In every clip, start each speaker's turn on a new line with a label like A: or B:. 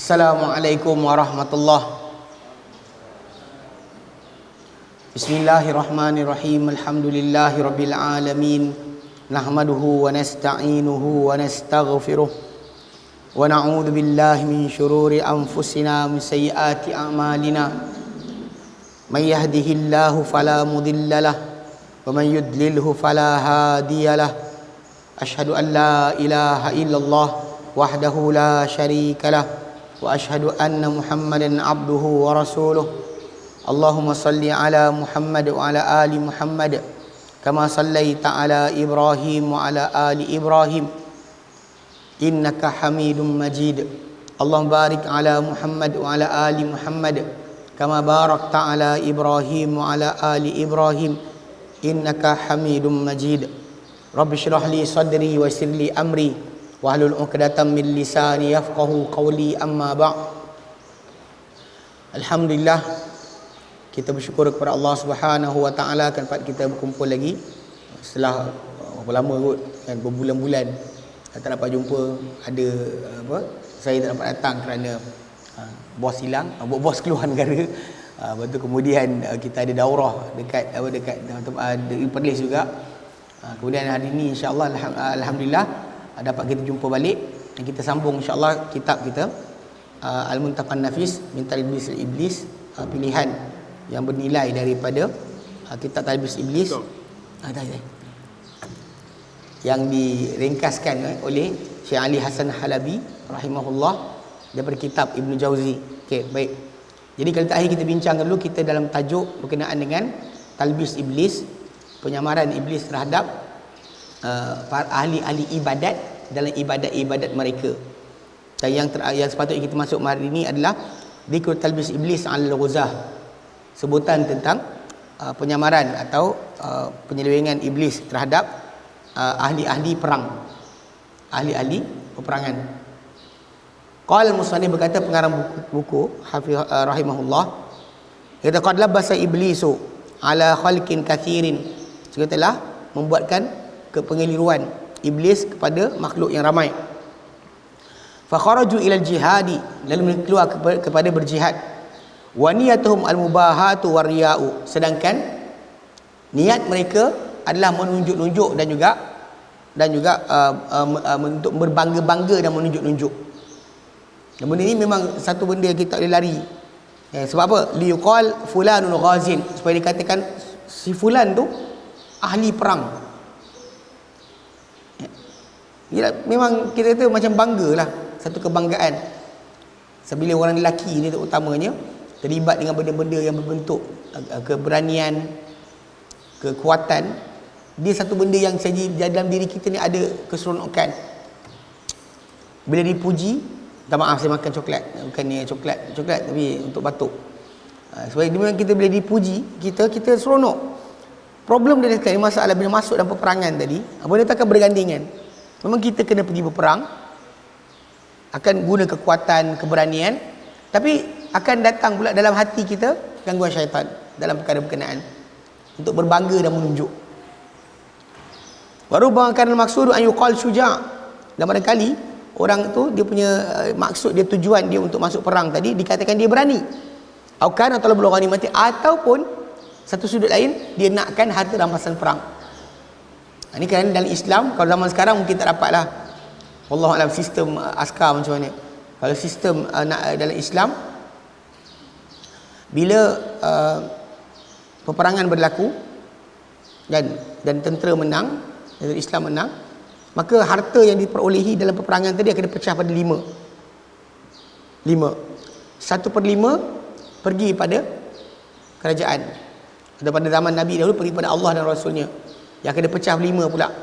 A: Assalamualaikum warahmatullahi. Bismillahirrahmanirrahim. Alhamdulillahi rabbil alamin. Nahmaduhu wa nasta'inuhu wa nastaghfiruh. Wa na'udzu billahi min syururi anfusina min sayyiati a'malina. May yahdihillahu fala mudhillalah wa man yudlilhu fala hadiyalah. Asyhadu an la ilaha illallah wahdahu la syarikalah wa asyhadu anna Muhammadan abduhu wa rasuluh. Allahumma salli ala Muhammad wa ala ali Muhammad kama sallaita ala Ibrahim wa ala ali Ibrahim innaka Hamidum Majid. Allahumma barik ala Muhammad wa ala ali Muhammad kama barakta ala Ibrahim wa ala ali Ibrahim innaka Hamidum Majid. Rabbi shrah li sadri wa yassir li amri wahlul 'uqdatam min lisani yafqahu qawli, amma ba'd. Alhamdulillah, kita bersyukur kepada Allah Subhanahu wa taala kan kita berkumpul lagi setelah berapa lama kot kan, berbulan-bulan tak dapat jumpa. Ada saya tak dapat datang kerana bos hilang, bos keluar negara. Lepas tu kemudian kita ada daurah dekat Perlis juga. Kemudian hari ini insya-Allah alhamdulillah dapat kita jumpa balik dan kita sambung insya-Allah kitab kita Al-Muntaqan Nafis min Talbis Iblis, pilihan yang bernilai daripada kitab Talbis Iblis yang diringkaskan oleh Syekh Ali Hasan Halabi rahimahullah daripada kitab Ibnu Jauzi. Okey, baik. Jadi kali terakhir kita bincangkan dulu kita dalam tajuk berkenaan dengan Talbis Iblis, penyamaran iblis terhadap para ahli-ahli ibadat dalam ibadat-ibadat mereka. Dan yang sepatutnya kita masuk hari ini adalah Dzikr Talbis Iblis al-Ghuzah, sebutan tentang penyamaran atau penyelewengan iblis terhadap ahli-ahli perang, ahli-ahli peperangan. Qala al-musannif, berkata pengarang buku Hafiz rahimahullah, kata qad labasa iblisu ala khalqin kathirin, telah membuatkan kepengeliruan iblis kepada makhluk yang ramai. Fa kharaju ila al-jihadi, lalu keluar kepada berjihad. Wa niyatuhum al-mubahatu war-riya'u, sedangkan niat mereka adalah menunjuk-nunjuk dan juga untuk berbangga-bangga dan menunjuk-nunjuk. Dan benda ini memang satu benda yang kita boleh lari. Sebab apa? Liqal fulanun ghazin, supaya dikatakan si fulan tu ahli perang. Ya, memang kita tu macam banggalah, satu kebanggaan. Sebila orang lelaki ni terutamanya terlibat dengan benda-benda yang berbentuk keberanian, kekuatan, dia satu benda yang saja dalam diri kita ni ada keseronokan. Bila dipuji, minta maaf saya makan coklat, bukannya coklat tapi untuk batuk. Sebab memang kita bila dipuji, kita seronok. Problem dia sekarang, masalah bila masuk dalam peperangan tadi, benda tu akan bergandingan. Memang kita kena pergi berperang, akan guna kekuatan, keberanian, tapi akan datang pula dalam hati kita gangguan syaitan dalam perkara berkenaan untuk berbangga dan menunjuk. Baru bangkan maksud an yuqal syuja', dan barangkali orang tu dia punya maksud dia, tujuan dia untuk masuk perang tadi dikatakan dia berani. Aukan atau belum ghanimati, ataupun satu sudut lain dia nakkan harta rampasan perang. Ini kan dalam Islam, kalau zaman sekarang mungkin tak dapatlah. Wallahu alam sistem askar macam mana. Kalau sistem dalam Islam, bila peperangan berlaku dan tentera menang, dan Islam menang, maka harta yang diperolehi dalam peperangan tadi akan dipecah pada 5. 1/5 pergi pada kerajaan. Atau pada zaman Nabi dahulu pergi pada Allah dan Rasulnya. Yang akan dipecah 5 pula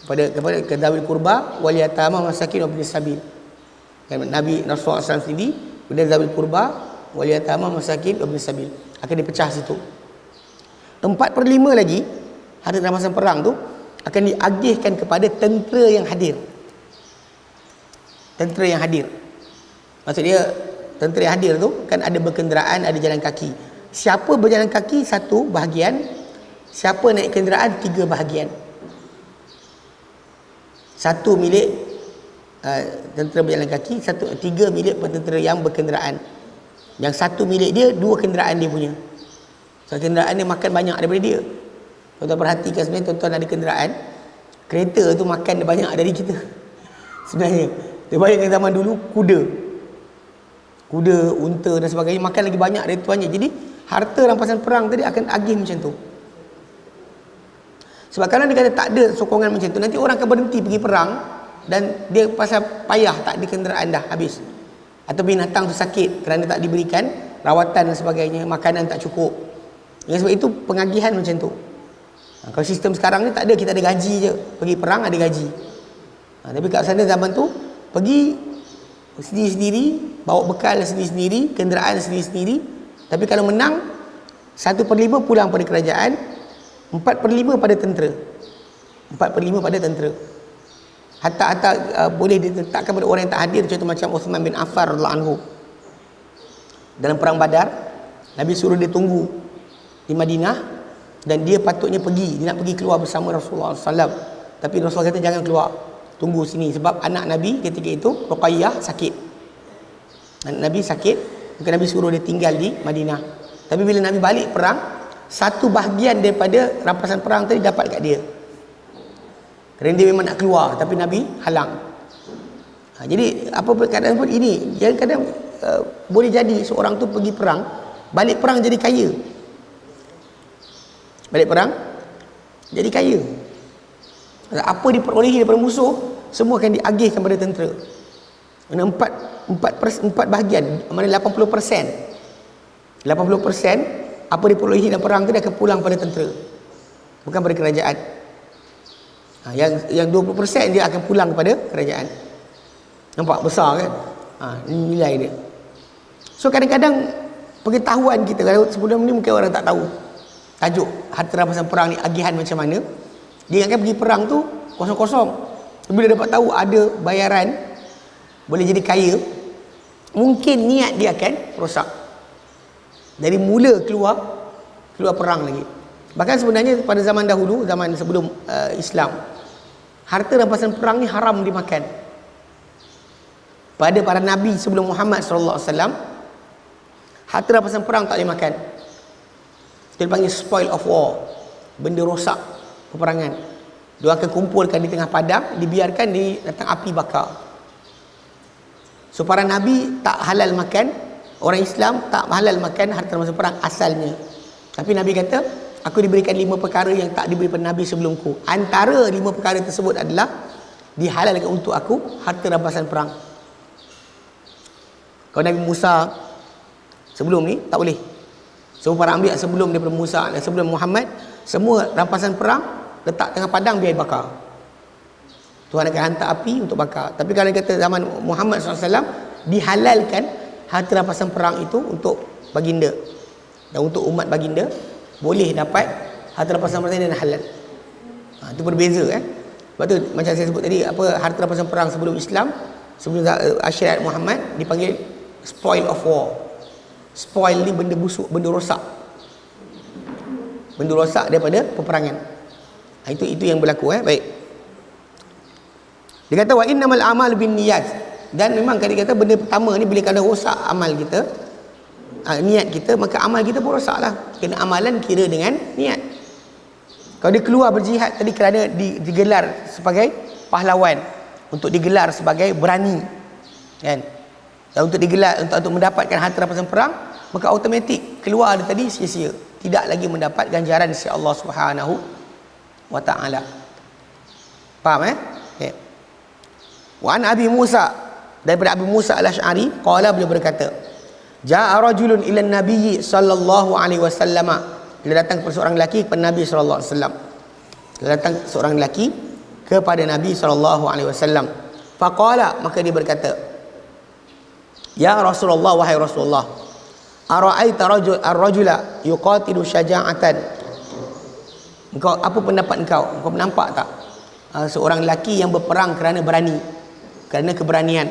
A: kepada dzawil qurba wal yatama masakin wa ibnis sabil. Nabi Rasulullah SAW sendiri pada dzawil qurba wal yatama masakin wa ibnis sabil akan dipecah situ. 4/5 lagi harta rampasan perang tu akan diagihkan kepada tentera yang hadir. Tentera yang hadir, maksud dia tentera yang hadir tu kan ada berkenderaan, ada jalan kaki. Siapa berjalan kaki 1 bahagian, siapa naik kenderaan 3 bahagian. 1 milik tentera berjalan kaki, 3 milik tentera yang berkenderaan. Yang 1 milik dia, 2 kenderaan dia punya. So kenderaan dia makan banyak daripada dia. Tuan-tuan perhatikan sebenarnya tuan-tuan ada kenderaan, kereta tu makan dia banyak dari kita. Sebenarnya dia bayangkan zaman dulu kuda, unta dan sebagainya makan lagi banyak dari tuannya. Jadi harta rampasan perang tadi akan agih macam tu. Sebab kalau dia kata tak ada sokongan macam tu, nanti orang akan berhenti pergi perang dan dia pasal payah tak ada kenderaan dah habis. Atau binatang tu sakit kerana tak diberikan rawatan dan sebagainya, makanan tak cukup. Dengan sebab itu pengagihan macam tu. Kalau sistem sekarang ni tak ada, kita ada gaji je. Pergi perang ada gaji. Tapi kat sana zaman tu pergi sendiri-sendiri, bawa bekal sendiri-sendiri, kenderaan sendiri-sendiri. Tapi kalau menang 1/5 pulang pada kerajaan, 4/5 pada tentera. 4/5 pada tentera. Hatta boleh diletakkan pada orang yang tak hadir, contoh macam Uthman bin Affan radhiyallahu anhu. Dalam perang Badar, Nabi suruh dia tunggu di Madinah dan dia patutnya pergi, dia nak pergi keluar bersama Rasulullah SAW. Tapi Rasulullah kata jangan keluar, tunggu sini sebab anak Nabi ketika itu Ruqayyah sakit. Anak Nabi sakit, maka Nabi suruh dia tinggal di Madinah. Tapi bila Nabi balik perang, 1 bahagian daripada rampasan perang tadi dapat kat dia. Kerana dia memang nak keluar tapi Nabi halang. Jadi apa keadaan pun ini, yang kadang boleh jadi seorang tu pergi perang, balik perang jadi kaya. Balik perang jadi kaya. Apa diperolehi daripada musuh semua akan diagihkan pada tentera. Mana 4 bahagian, mana 80%. 80% apa diperolehi dalam perang tu dia akan pulang pada tentera, bukan pada kerajaan. Yang 20% dia akan pulang kepada kerajaan. Nampak besar kan? Ini nilai dia. So kadang-kadang pengetahuan kita, kalau sebelum ni mungkin orang tak tahu tajuk harta rampasan perang ni agihan macam mana. Dia akan pergi perang tu kosong-kosong. Bila dapat tahu ada bayaran boleh jadi kaya, mungkin niat dia akan rosak. Dari mula keluar perang lagi. Bahkan sebenarnya pada zaman dahulu, zaman sebelum Islam, harta rampasan perang ni haram dimakan. Pada para nabi sebelum Muhammad sallallahu alaihi wasallam, harta rampasan perang tak boleh makan. Itu dipanggil spoil of war, benda rosak peperangan. Dia akan kumpulkan di tengah padang, dibiarkan di datang api bakar. So para nabi tak halal makan, orang Islam tak halal makan harta rampasan perang asalnya. Tapi Nabi kata, aku diberikan 5 perkara yang tak diberi pada Nabi sebelumku. Antara 5 perkara tersebut adalah dihalalkan untuk aku harta rampasan perang. Kalau Nabi Musa sebelum ni tak boleh. Semua para anbiya sebelum daripada Musa dan sebelum Muhammad, semua rampasan perang letak tengah padang biar bakar. Tuhan akan hantar api untuk bakar. Tapi kalau kata zaman Muhammad SAW, dihalalkan harta rampasan perang itu untuk baginda. Dan untuk umat baginda boleh dapat harta rampasan perang dan halal. Itu berbeza kan. Sebab tu macam saya sebut tadi, apa harta rampasan perang sebelum Islam, sebelum syariat Muhammad dipanggil spoil of war. Spoil ni benda busuk, benda rosak. Benda rosak daripada peperangan. Itu yang berlaku baik. Dia kata wa innamal a'mal binniyat. Dan memang dia kata benda pertama ni bila kalau rosak amal kita, niat kita, maka amal kita pun rosaklah. Kena amalan kira dengan niat. Kalau dia keluar berjihad tadi kerana digelar sebagai pahlawan, untuk digelar sebagai berani, kan? Dan untuk digelar untuk mendapatkan harta rampasan perang, maka automatik keluar dia tadi sia-sia, tidak lagi mendapat ganjaran dari Allah Subhanahu wa taala. Faham okay. Wa an Abi Musa, daripada Abu Musa Al-Asy'ari, qala, beliau berkata, ja'a rajulun ila an-nabiy sallallahu alaihi wasallam. Dia datang kepada seorang lelaki kepada Nabi sallallahu alaihi wasallam. Dia datang seorang lelaki kepada Nabi sallallahu alaihi wasallam. Faqala, maka dia berkata, ya Rasulullah, wahai Rasulullah, ara'aita ar-rajula yuqatilu syaja'atan. Engkau, apa pendapat engkau? Engkau nampak tak seorang lelaki yang berperang kerana berani, kerana keberanian.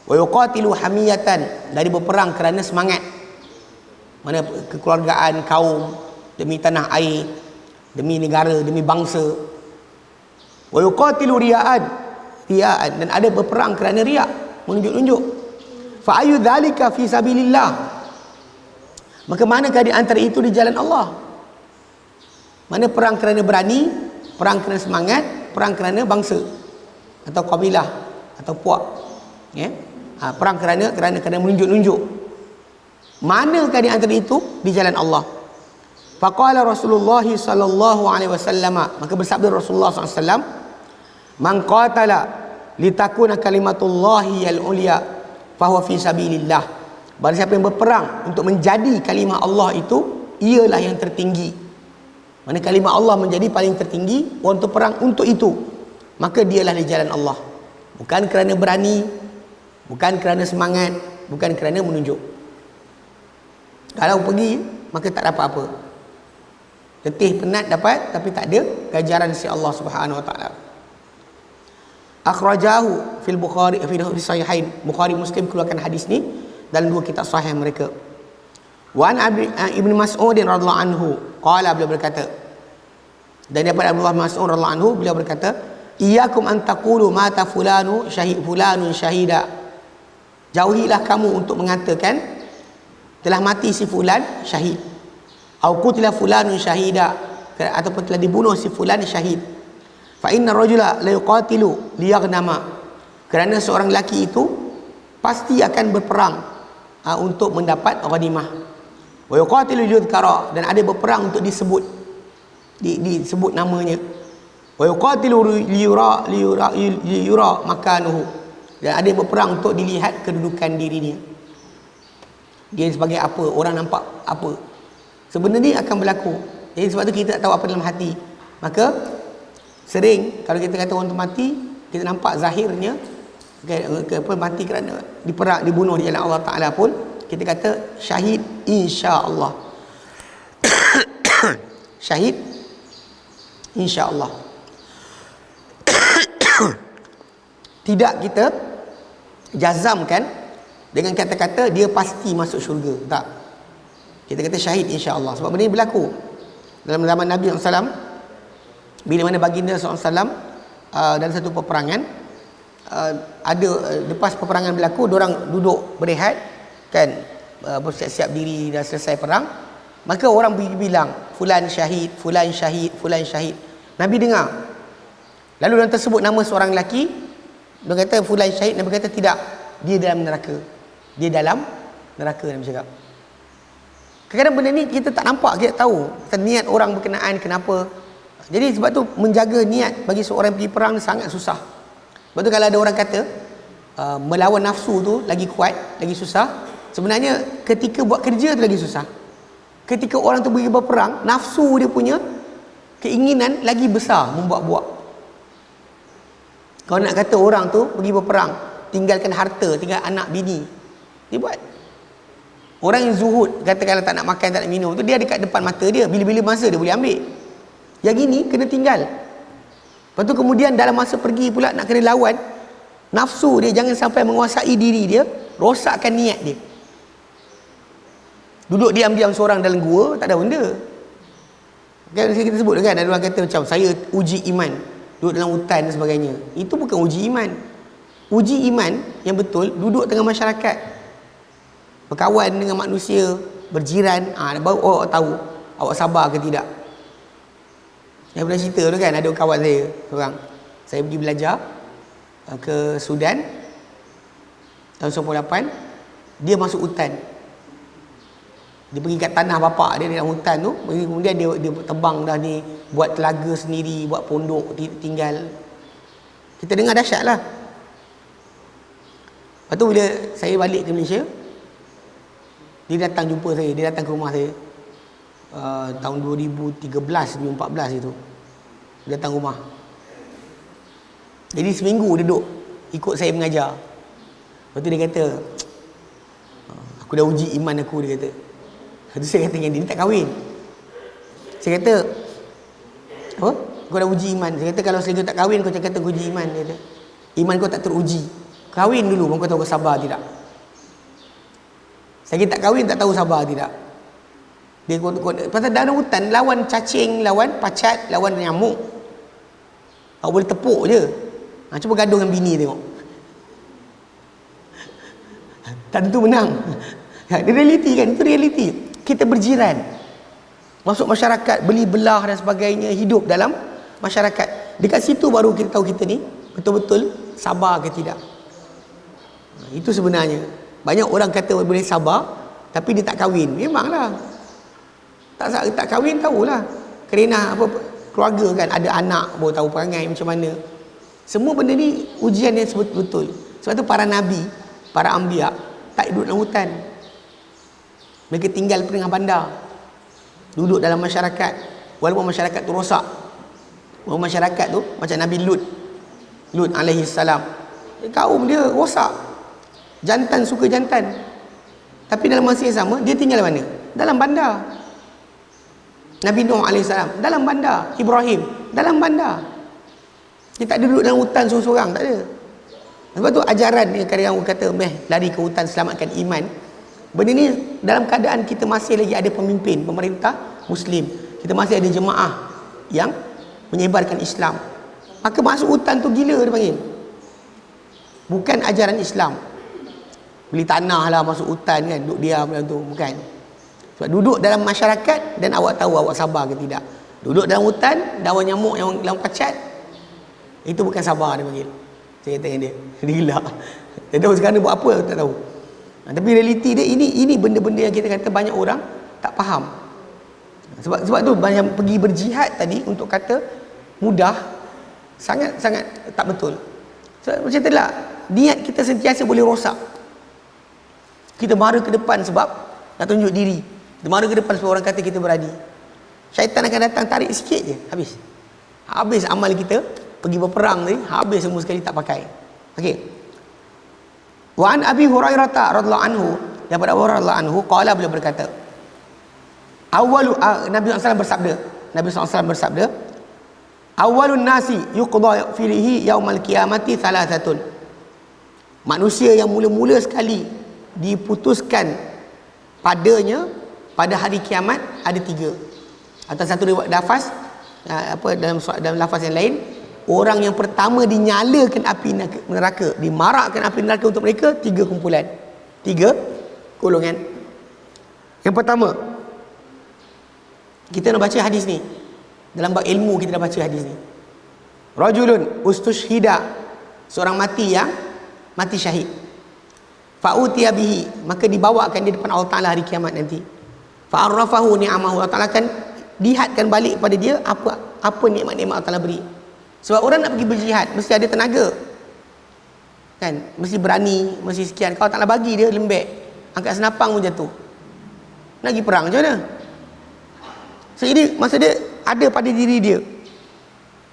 A: Wa yuqatilu hamiyatan, dari berperang kerana semangat, mana kekeluargaan, kaum, demi tanah air, demi negara, demi bangsa. Wa yuqatilu riya'an, riya'an, dan ada berperang kerana riak, menunjuk-nunjuk. Fa ayu dzalika fi sabilillah, maka manakah di antara itu di jalan Allah? Mana perang kerana berani, perang kerana semangat, perang kerana bangsa atau kabilah atau puak, ya? Perang kerana menunjuk-nunjuk. Manakah di antara itu di jalan Allah? Faqala Rasulullah sallallahu alaihi wasallam, maka bersabda Rasulullah sallallahu alaihi wasallam, man qatala litakuna kalimatullahi al-ulya fahuwa fi sabilillah. Barang siapa yang berperang untuk menjadi kalimah Allah itu, ialah yang tertinggi. Mana kalimah Allah menjadi paling tertinggi, untuk perang untuk itu, maka dialah di jalan Allah. Bukan kerana berani, bukan kerana semangat, bukan kerana menunjuk. Kalau pergi, maka tak dapat apa. Letih penat dapat, tapi tak ada ganjaran si Allah Subhanahu wa taala. Akhrajahu fil Bukhari fi sahihain. Bukhari Muslim keluarkan hadis ni dalam dua kitab sahih mereka. Wa an Ibnu Mas'ud radhiyallahu anhu qala, beliau berkata, dan daripada Abdullah Mas'ud radhiyallahu anhu, beliau berkata, iyyakum an taqulu mata fulanun syahida. Jauhilah kamu untuk mengatakan telah mati si fulan syahid, au qutila fulanun syahida, ataupun telah dibunuh si fulan syahid. Fa inna rajula la yuqatilu liyaghnama, kerana seorang lelaki itu pasti akan berperang untuk mendapat ghanimah. Wa yuqatilu liyudhkara, dan ada berperang untuk disebut namanya. Wa yuqatilu liyura makanuhu, dan ada berperang untuk dilihat kedudukan dirinya. Dia sebagai apa, orang nampak apa. Sebenarnya akan berlaku. Jadi sebab tu kita tak tahu apa dalam hati. Maka sering kalau kita kata orang tu mati, kita nampak zahirnya mati kerana diperang, dibunuh di jalan Allah Ta'ala pun, kita kata syahid insya-Allah. Syahid insya-Allah. Tidak kita jazamkan dengan kata-kata dia pasti masuk syurga. Tak. Kita kata syahid insya-Allah. Sebab benda ini berlaku dalam zaman Nabi SAW. Bila mana baginda SAW dalam satu peperangan, ada lepas peperangan berlaku, diorang duduk berehat kan, bersiap-siap diri dah selesai perang. Maka orang bilang fulan syahid, fulan syahid, fulan syahid. Nabi dengar. Lalu diorang tersebut nama seorang lelaki. Dia kata fulan syahid. Nabi kata tidak, dia dalam neraka. Dia dalam neraka, Nabi cakap. Kadang-kadang benda ni kita tak nampak, kita tak tahu niat orang berkenaan kenapa. Jadi sebab tu menjaga niat bagi seorang pergi perang sangat susah. Sebab tu kalau ada orang kata melawan nafsu tu lagi kuat, lagi susah, sebenarnya ketika buat kerja tu lagi susah. Ketika orang tu pergi berperang, nafsu dia punya keinginan lagi besar membuat-buat. Kalau nak kata orang tu pergi berperang, tinggalkan harta, tinggal anak bini, dia buat. Orang yang zuhud, kata kalau tak nak makan, tak nak minum tu, dia dekat depan mata dia, bila-bila masa dia boleh ambil. Yang ini kena tinggal. Lepas tu kemudian dalam masa pergi pula nak kena lawan, nafsu dia jangan sampai menguasai diri dia, rosakkan niat dia. Duduk diam-diam seorang dalam gua, tak ada benda. Kan kita sebut kan, ada orang kata macam saya uji iman, duduk dalam hutan dan sebagainya. Itu bukan uji iman. Uji iman yang betul duduk tengah masyarakat, berkawan dengan manusia, berjiran, baru awak tahu awak sabar ke tidak. Saya pernah cerita tu kan, ada kawan saya seorang, saya pergi belajar ke Sudan tahun 98. Dia masuk hutan, dia pergi kat tanah bapak dia dalam hutan tu. Kemudian dia terbang dah ni, buat telaga sendiri, buat pondok tinggal. Kita dengar dahsyat lah. Lepas tu bila saya balik ke Malaysia, dia datang jumpa saya, dia datang ke rumah saya tahun 2013-2014 itu. Dia datang rumah. Jadi seminggu dia duduk ikut saya mengajar. Lepas tu dia kata, aku dah uji iman aku, dia kata. Lepas tu saya kata dengan dia tak kahwin. Saya kata, apa? Kau dah uji iman. Saya kata kalau selagi kau tak kahwin, kau cakap kata kau uji iman. Dia kata, iman kau tak teruji. Kahwin dulu baru kau tahu kau sabar tidak. Saya tak kahwin tak tahu sabar tidak. Dia pasal dalam hutan lawan cacing, lawan pacat, lawan nyamuk, awak boleh tepuk je. Cuba gaduh dengan bini tengok. Tentu menang. Dia realiti kan, itu realiti. Kita berjiran, masuk masyarakat, beli belah dan sebagainya, hidup dalam masyarakat. Dekat situ baru kita tahu kita ni betul-betul sabar ke tidak. Itu sebenarnya. Banyak orang kata boleh sabar, tapi dia tak kahwin. Memanglah. Tak kahwin tahulah. Kerana apa, keluarga kan, ada anak baru tahu perangai macam mana. Semua benda ni ujian yang betul-betul. Sebab tu para nabi, para anbiya tak duduk dalam hutan. Mereka tinggal tengah bandar, duduk dalam masyarakat. Walaupun masyarakat tu rosak, walaupun masyarakat tu macam Nabi Lut alaihi salam, kaum dia rosak, jantan suka jantan, tapi dalam masa yang sama dia tinggal mana? Dalam bandar. Nabi Nuh alaihi salam dalam bandar, Ibrahim dalam bandar. Dia tak duduk dalam hutan seorang-seorang, tak ada. Sebab tu ajaran ni, kadang-kadang orang kata lari ke hutan selamatkan iman. Benda ni dalam keadaan kita masih lagi ada pemimpin, pemerintah Muslim, kita masih ada jemaah yang menyebarkan Islam, maka masuk hutan tu gila dia panggil. Bukan ajaran Islam. Beli tanah lah masuk hutan kan, duduk diam dalam tu, bukan. Sebab duduk dalam masyarakat dan awak tahu awak sabar ke tidak. Duduk dalam hutan, daun nyamuk yang dalam pacat, itu bukan sabar dia panggil. Saya kata dengan dia, dia gelak. Dia tahu sekarang dia buat apa, tak tahu. Tapi realiti dia, ini benda-benda yang kita kata banyak orang tak faham. Sebab tu banyak pergi berjihad tadi untuk kata mudah, sangat-sangat tak betul. Sebab macam itulah, niat kita sentiasa boleh rosak. Kita mara ke depan sebab nak tunjuk diri. Kita mara ke depan sebab orang kata kita berani. Syaitan akan datang tarik sikit je, habis amal kita. Pergi berperang tadi, habis semua sekali, tak pakai. Okey. Wa an Abi Hurairah radhiyallahu anhu, daripada Abu Hurairah radhiyallahu anhu, qala, beliau berkata, Nabi SAW bersabda, awalun nasi yuqda fihi yaumal qiyamati thalathatun. Manusia yang mula-mula sekali diputuskan padanya pada hari kiamat ada 3. Atau satu riwayat lafaz, dalam lafaz yang lain, orang yang pertama dinyalakan api neraka, dimarakkan api neraka untuk mereka, 3 kumpulan, 3 golongan. Yang pertama, kita nak baca hadis ni dalam bab ilmu, kita dah baca hadis ni. Rajulun ustushhida, seorang mati yang mati syahid. Fa'utiya bihi, maka dibawakan dia depan Allah Ta'ala hari kiamat nanti. Fa'arrafahu ni'amahu, Allah Ta'ala akan lihatkan balik pada dia apa nikmat-nikmat Allah Ta'ala beri. Sebab orang nak pergi berjihad mesti ada tenaga kan, mesti berani, mesti sekian. Kalau tak nak bagi dia lembek, angkat senapang pun jatuh. Nak pergi perang macam mana? So, jadi masa dia ada pada diri dia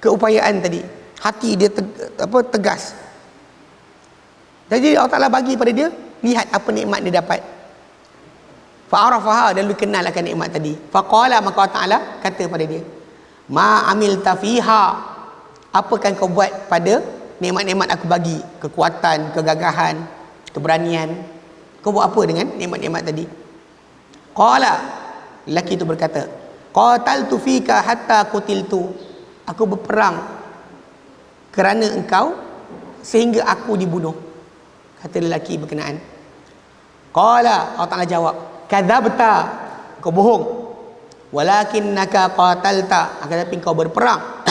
A: keupayaan tadi, hati dia tegas. Jadi Allah Ta'ala bagi pada dia, lihat apa nikmat dia dapat. Fa'arafaha, dan lu kenal akan nikmat tadi. Faqala, maka Allah Ta'ala kata pada dia, ma amilta fiha, apa kan kau buat pada nikmat-nikmat aku bagi? Kekuatan, kegagahan, keberanian. Kau buat apa dengan nikmat-nikmat tadi? Qala, lelaki itu berkata, qataltu fika hatta qutiltu, aku berperang kerana engkau sehingga aku dibunuh. Kata lelaki berkenaan. Qala, Allah Ta'ala jawab, kadzabta, kau bohong. Walakinnaka qatalta, akan tapi kau berperang.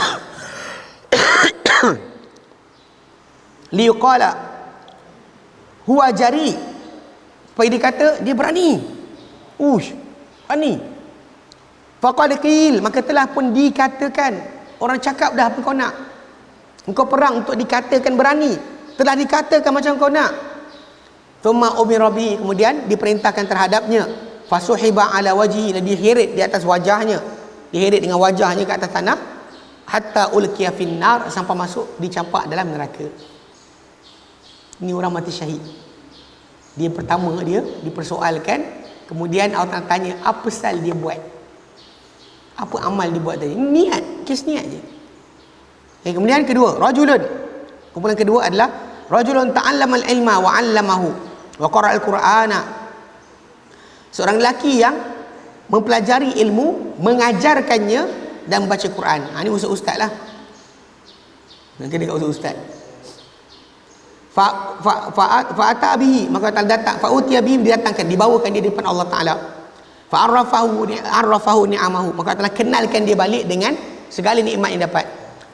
A: Liqala huwa jari, supaya dia kata dia berani. Berani. Faqad qil, maka telah pun dikatakan, orang cakap dah apa kau nak. Engkau perang untuk dikatakan berani, telah dikatakan macam kau nak. Thumma umira bihi, kemudian diperintahkan terhadapnya. Fasuhiba ala wajhi, dan diheret di atas wajahnya, diheret dengan wajahnya ke atas tanah. Hatta ulqiya finnar, sampai masuk dicampak dalam neraka. Ini orang mati syahid. Dia pertama, dia dipersoalkan, kemudian Allah tanya apa pasal dia buat, apa amal dia buat tadi. Niat, kes niat je. Kemudian kedua, rajulun, kumpulan kedua adalah rajulun ta'allama al-ilma wa 'allamahu wa qara'a al-Qur'ana, seorang lelaki yang mempelajari ilmu, mengajarkannya dan membaca Quran. Ini ustaz lah. Nanti dekat ustaz. Fa'ata bihi, maka Allah datang, fa'utiya bihi, didatangkan, dibawakan dia di depan Allah Taala. Fa'arrafahu ni'amahu, maka Allah kenalkan dia balik dengan segala nikmat yang dapat.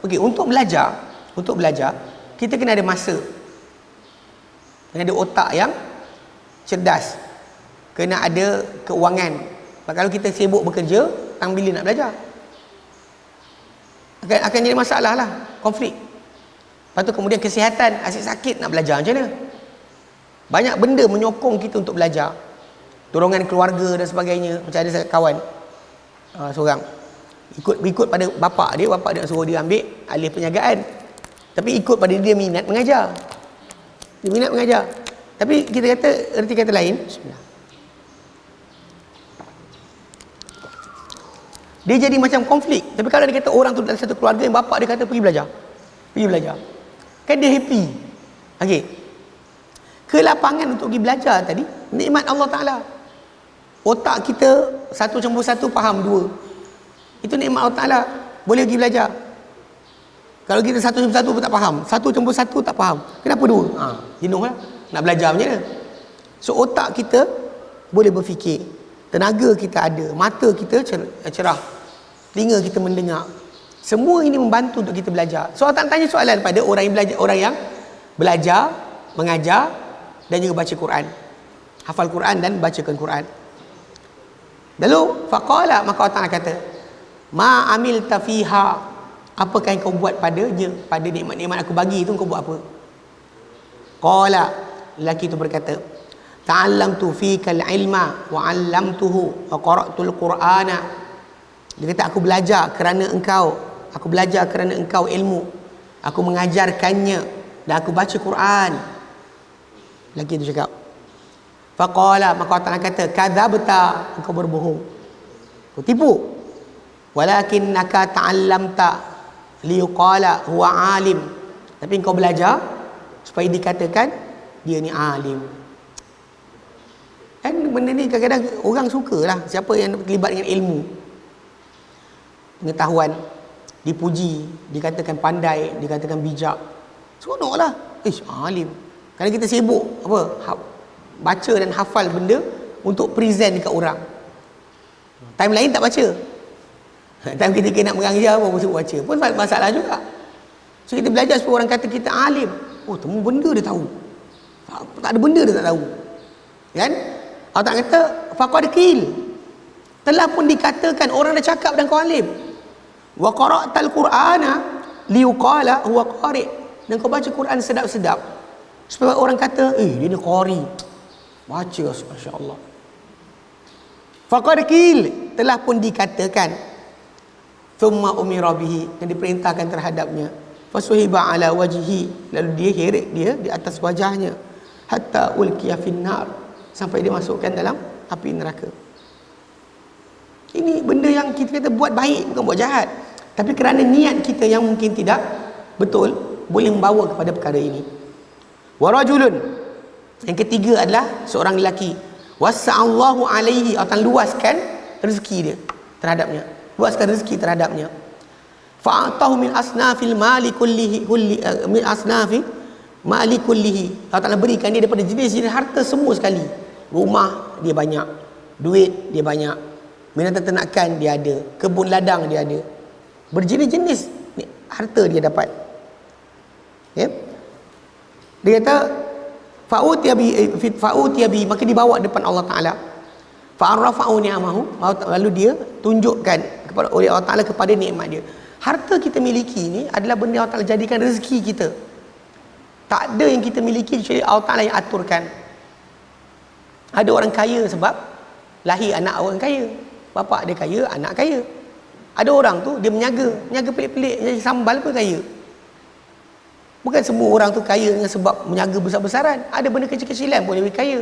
A: Okey, untuk belajar, kita kena ada masa. Kena ada otak yang cerdas. Kena ada keuangan. Kalau kita sibuk bekerja, tang bila nak belajar? Akan jadi masalah lah, konflik. Lepas tu kemudian kesihatan, asyik sakit, nak belajar macam mana? Banyak benda menyokong kita untuk belajar. Dorongan keluarga dan sebagainya. Macam ada kawan seorang ikut pada bapak dia nak suruh dia ambil alih perniagaan, tapi ikut pada dia minat mengajar. Dia minat mengajar, tapi kita kata erti kata lain, dia jadi macam konflik. Tapi kalau dia kata orang tu dalam satu keluarga yang bapak dia kata pergi belajar, kan dia happy. Okey, kelapangan untuk pergi belajar tadi nikmat Allah Ta'ala. Otak kita 1+1 faham 2, itu nikmat Allah Ta'ala. Boleh pergi belajar. Kalau kita 1+1 pun tak faham, 1+1 tak faham, kenapa 2? Jenuh lah, nak belajar macam mana? So otak kita boleh berfikir, tenaga kita ada, mata kita cerah, telinga kita mendengar. Semua ini membantu untuk kita belajar. So tak tanya soalan pada orang yang belajar, mengajar dan juga baca Quran, hafal Quran dan bacakan Quran. Lalu faqala, maka Allah Ta'ala kata, ma amilta fiha, apakah yang kau buat padanya, pada nikmat-nikmat aku bagi itu kau buat apa? Qala, lelaki itu berkata, ta'allamtu fikal ilma wa 'allamtuhu wa qara'tul qur'ana. Dia kata, aku belajar kerana engkau ilmu, aku mengajarkannya dan aku baca Quran. Lelaki itu cakap. Faqala, maka Allah kata, kadzabta, engkau berbohong, kau tipu. Walakinnaka ta'allamta liyuqala huwa alim, tapi engkau belajar supaya dikatakan dia ni alim. Kan benda ni kadang-kadang orang sukalah, siapa yang terlibat dengan ilmu, pengetahuan, dipuji, dikatakan pandai, dikatakan bijak, seronoklah. Alim. Kalau kita sibuk baca dan hafal benda untuk present dekat orang, time lain tak baca, time kita nak mengajar pun sibuk baca, pun masalah juga. So kita belajar supaya orang kata kita alim. Temu benda dia tahu, tak ada benda dia tak tahu, kan? Allah tak kata faqad qil, telah pun dikatakan, orang dah cakap dan kau alim. Wa qara'tal qur'ana liyuqala huwa qari', dan kau baca Quran sedap-sedap supaya orang kata dia ni qari, baca masya-Allah. Faqad qil, telah pun dikatakan, thumma umira bihi, yang diperintahkan terhadapnya, fasuhiba ala wajhi, lalu dia heret dia di atas wajahnya, hatta ulqiya finnar, sampai dia masukkan dalam api neraka. Ini benda yang kita kata buat baik, bukan buat jahat, tapi kerana niat kita yang mungkin tidak betul, boleh membawa kepada perkara ini. Wa rajulun, yang ketiga adalah seorang lelaki, wasa'allahu alaihi, Allah luaskan rezeki dia terhadapnya, luaskan rezeki terhadapnya. Fa'atahu min asnafil mali kullihi, min asnafi mali kullihi, Allah Ta'ala berikan dia daripada jenis-jenis harta semua sekali. Rumah dia banyak, duit dia banyak, binatang ternakan dia ada, kebun ladang dia ada, berjenis-jenis harta dia dapat. Dia kata fa'utiya bi, maka dibawa depan Allah Ta'ala. Fa'arrafa'u ni'amahu, lalu dia tunjukkan kepada oleh Allah Ta'ala kepada nikmat dia. Harta kita miliki ni adalah benda Allah Ta'ala jadikan rezeki kita. Tak ada yang kita miliki kecuali Allah Ta'ala yang aturkan. Ada orang kaya sebab lahir anak orang kaya, bapa dia kaya, anak kaya. Ada orang tu dia menyaga pelik-pelik, jadi sambal pun kaya. Bukan semua orang tu kaya dengan sebab menyaga besar-besaran. Ada benda kecil-kecilan boleh lebih kaya.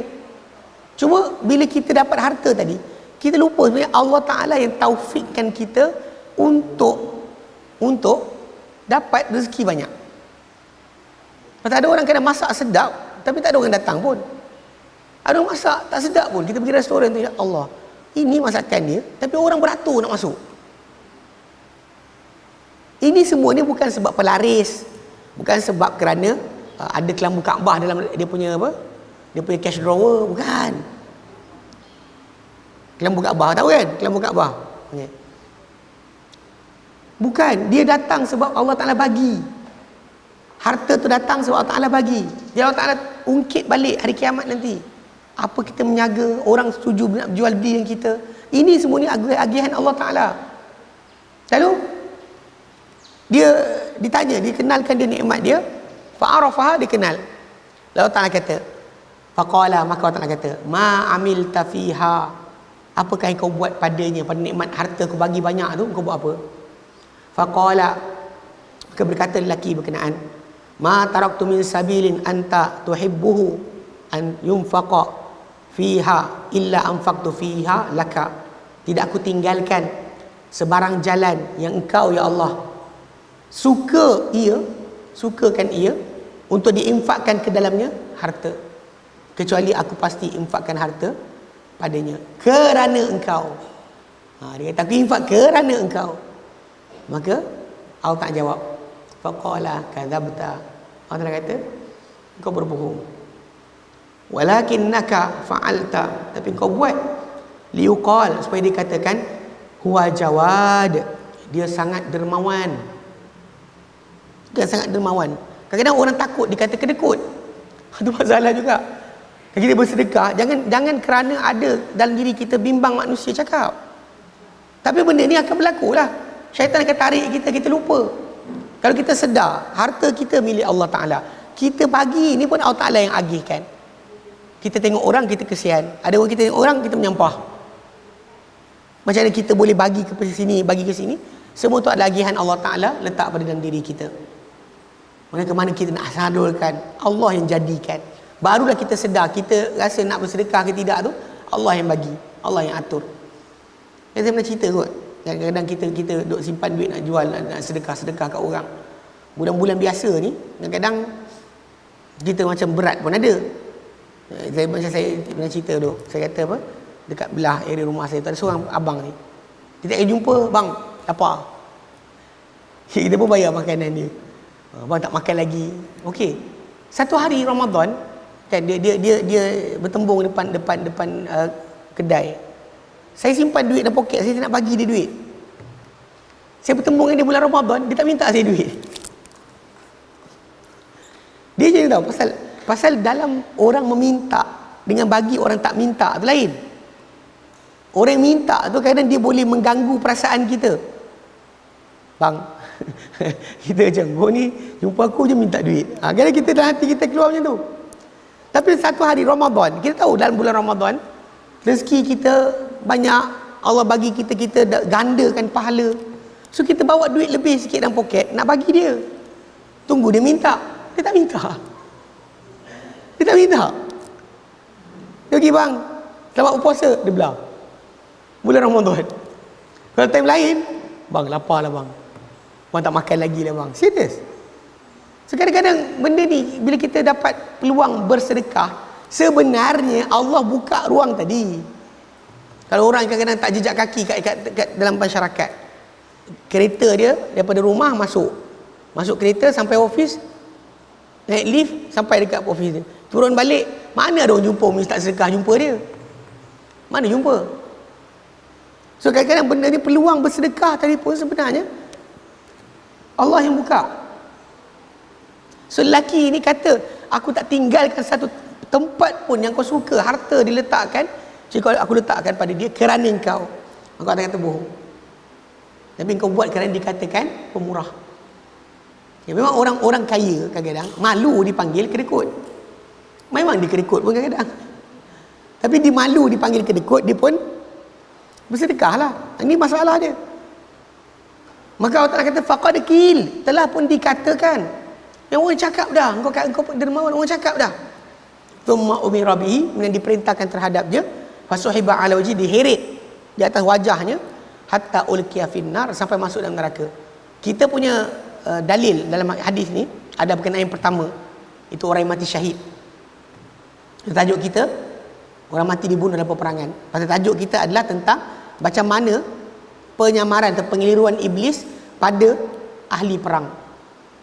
A: Cuma bila kita dapat harta tadi, kita lupa sebenarnya Allah Ta'ala yang taufikkan kita untuk dapat rezeki banyak. Pasal ada orang kena masak sedap, tapi tak ada orang datang pun. Ada orang masak tak sedap pun, kita pergi restoran tu, ya Allah, ini masakan dia, tapi orang beratur nak masuk. Ini semua ni bukan sebab pelaris, bukan sebab kerana ada kelambu Kaabah dalam dia punya apa? Dia punya cash drawer, bukan. Kelambu Kaabah, tahu kan? Kelambu Kaabah. Okay. Bukan, dia datang sebab Allah Ta'ala bagi. Harta tu datang sebab Allah Ta'ala bagi. Dia Allah Ta'ala ungkit balik hari kiamat nanti. Apa kita menjaga, orang setuju nak jual beli yang kita. Ini semua ni agihan Allah Ta'ala. Lalu dia ditanya, dikenalkan dia nikmat dia, fa'arafaha, dia kenal. Lalu Allah Ta'ala kata, faqala, maka Allah Ta'ala kata, ma amilta fiha, apakah yang kau buat padanya, pada nikmat harta kau bagi banyak tu, kau buat apa? Faqala, maka berkata lelaki berkenaan, ma taraktu min sabilin anta tuhibbuhu an yunfaqa fiha illa anfaqtu fiha laka. Tidak aku tinggalkan sebarang jalan yang engkau ya Allah sukakan ia untuk diinfakkan ke dalamnya harta, kecuali aku pasti infakkan harta padanya kerana engkau. Dia kata aku infak kerana engkau. Maka Allah tak jawab, faqala kadzabta, Allah kata engkau berbohong. Walakinnaka fa'alta, tapi kau buat liuqal, supaya dikatakan huwa jawad, dia sangat dermawan. Dia sangat dermawan. Kadang-kadang orang takut dikata kedekut. Itu masalah juga. Kalau kita bersedekah, jangan kerana ada dalam diri kita bimbang manusia cakap. Tapi benda ni akan berlaku lah. Syaitan akan tarik kita lupa. Kalau kita sedar harta kita milik Allah Ta'ala, kita bagi ni pun Allah Ta'ala yang agihkan. Kita tengok orang, kita kesian. Ada orang, kita tengok orang, kita menyampah. Macam mana kita boleh bagi ke sini, bagi ke sini? Semua tu adalah agihan Allah Ta'ala letak pada dalam diri kita. Mana ke mana kita nak sadulkan, Allah yang jadikan. Barulah kita sedar, kita rasa nak bersedekah ke tidak tu, Allah yang bagi, Allah yang atur. Saya pernah cerita kot, kadang-kadang kita duk simpan duit nak jual, nak sedekah kat orang. Bulan-bulan biasa ni, kadang-kadang kita macam berat pun ada. Saya pernah cerita tu, saya kata apa, dekat belah area rumah saya tu ada seorang abang ni, kita akan jumpa, bang lapar, kita pun bayar makanan dia. Bang tak makan lagi. Okey. Satu hari Ramadan kan, dia bertembung depan kedai. Saya simpan duit dalam poket, saya nak bagi dia duit. Saya bertembung dengan dia bulan Ramadan, dia tak minta saya duit. Dia je tahu pasal dalam orang meminta dengan bagi orang tak minta tu lain. Orang yang minta tu kadang dia boleh mengganggu perasaan kita. Bang, kita macam, kau ni jumpa aku je minta duit. Kadang kita dalam hati kita keluar macam tu. Tapi satu hari Ramadan, kita tahu dalam bulan Ramadan rezeki kita banyak, Allah bagi kita gandakan pahala. So kita bawa duit lebih sikit dalam poket nak bagi dia. Tunggu dia minta. Dia tak minta. Dia tak minta. Dia pergi, bang, selamat berpuasa, dia belah. Bulan Ramadan. Kalau time lain, bang lapar lah bang, bang tak makan lagi lah bang. Serius. So kadang-kadang benda ni, bila kita dapat peluang bersedekah, sebenarnya Allah buka ruang tadi. Kalau orang kadang-kadang tak jejak kaki kat dalam masyarakat, kereta dia daripada rumah masuk kereta sampai office, naik lift sampai dekat office dia, turun balik, mana ada orang jumpa minta sedekah, jumpa dia mana jumpa. So kadang-kadang benda ni, peluang bersedekah tadi pun sebenarnya Allah yang buka. So lelaki ni kata, aku tak tinggalkan satu tempat pun yang kau suka, harta diletakkan, jika aku letakkan pada dia kerana engkau. Maka orang kata bohong. Tapi engkau buat kerana dikatakan pemurah. Ya, memang orang-orang kaya kadang-kadang malu dipanggil kedekut. Memang dia kedekut pun kadang-kadang. Tapi dia malu dipanggil kedekut, dia pun bersedekah lah. Ini masalah dia. Maka Allah Ta'ala kata faqad qil, telah pun dikatakan. Yang orang cakap dah, engkau dermawan, orang cakap dah. Thumma umira bihi, kemudian diperintahkan terhadap dia, fasuhiba ala wajhi, diheret di atas wajahnya, hatta ulqiya finnar, sampai masuk dalam neraka. Kita punya dalil dalam hadis ni ada berkenaan yang pertama, itu orang yang mati syahid. Tajuk kita orang mati dibunuh dalam peperangan. Pasal tajuk kita adalah tentang macam mana penyamaran atau pengeliruan iblis pada ahli perang,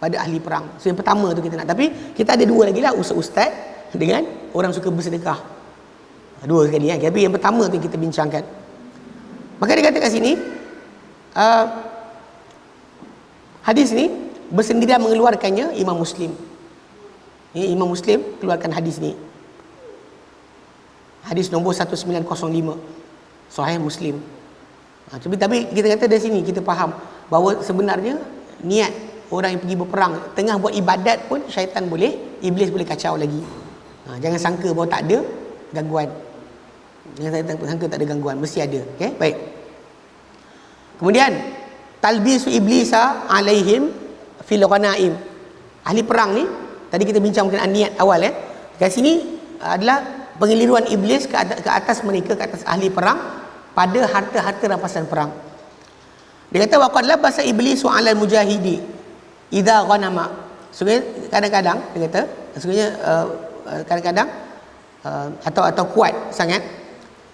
A: pada ahli perang. So yang pertama tu kita nak. Tapi kita ada dua lagi lah, ustaz dengan orang suka bersedekah. Dua sekali kan. Tapi yang pertama tu kita bincangkan. Maka dia kata kat sini, hadis ni bersendirian mengeluarkannya Imam Muslim. Ini Imam Muslim keluarkan hadis ni. Hadis nombor 1905. Sahih Muslim. Tapi kita kata dari sini kita faham bahawa sebenarnya niat orang yang pergi berperang tengah buat ibadat pun syaitan boleh, iblis boleh kacau lagi. Jangan sangka bahawa tak ada gangguan. Jangan sangka tak ada gangguan, mesti ada. Okey, baik. Kemudian talbisu iblisa alaihim fil ghanaim. Ahli perang ni tadi kita bincang berkenaan niat awal Kat sini adalah pengeliruan iblis ke atas mereka, ke atas ahli perang pada harta-harta rampasan perang. Dia kata waqad labasa iblisu 'alal mujahidi idza ghanama. Sebenarnya kadang-kadang dia kata sebenarnya kadang-kadang atau kuat sangat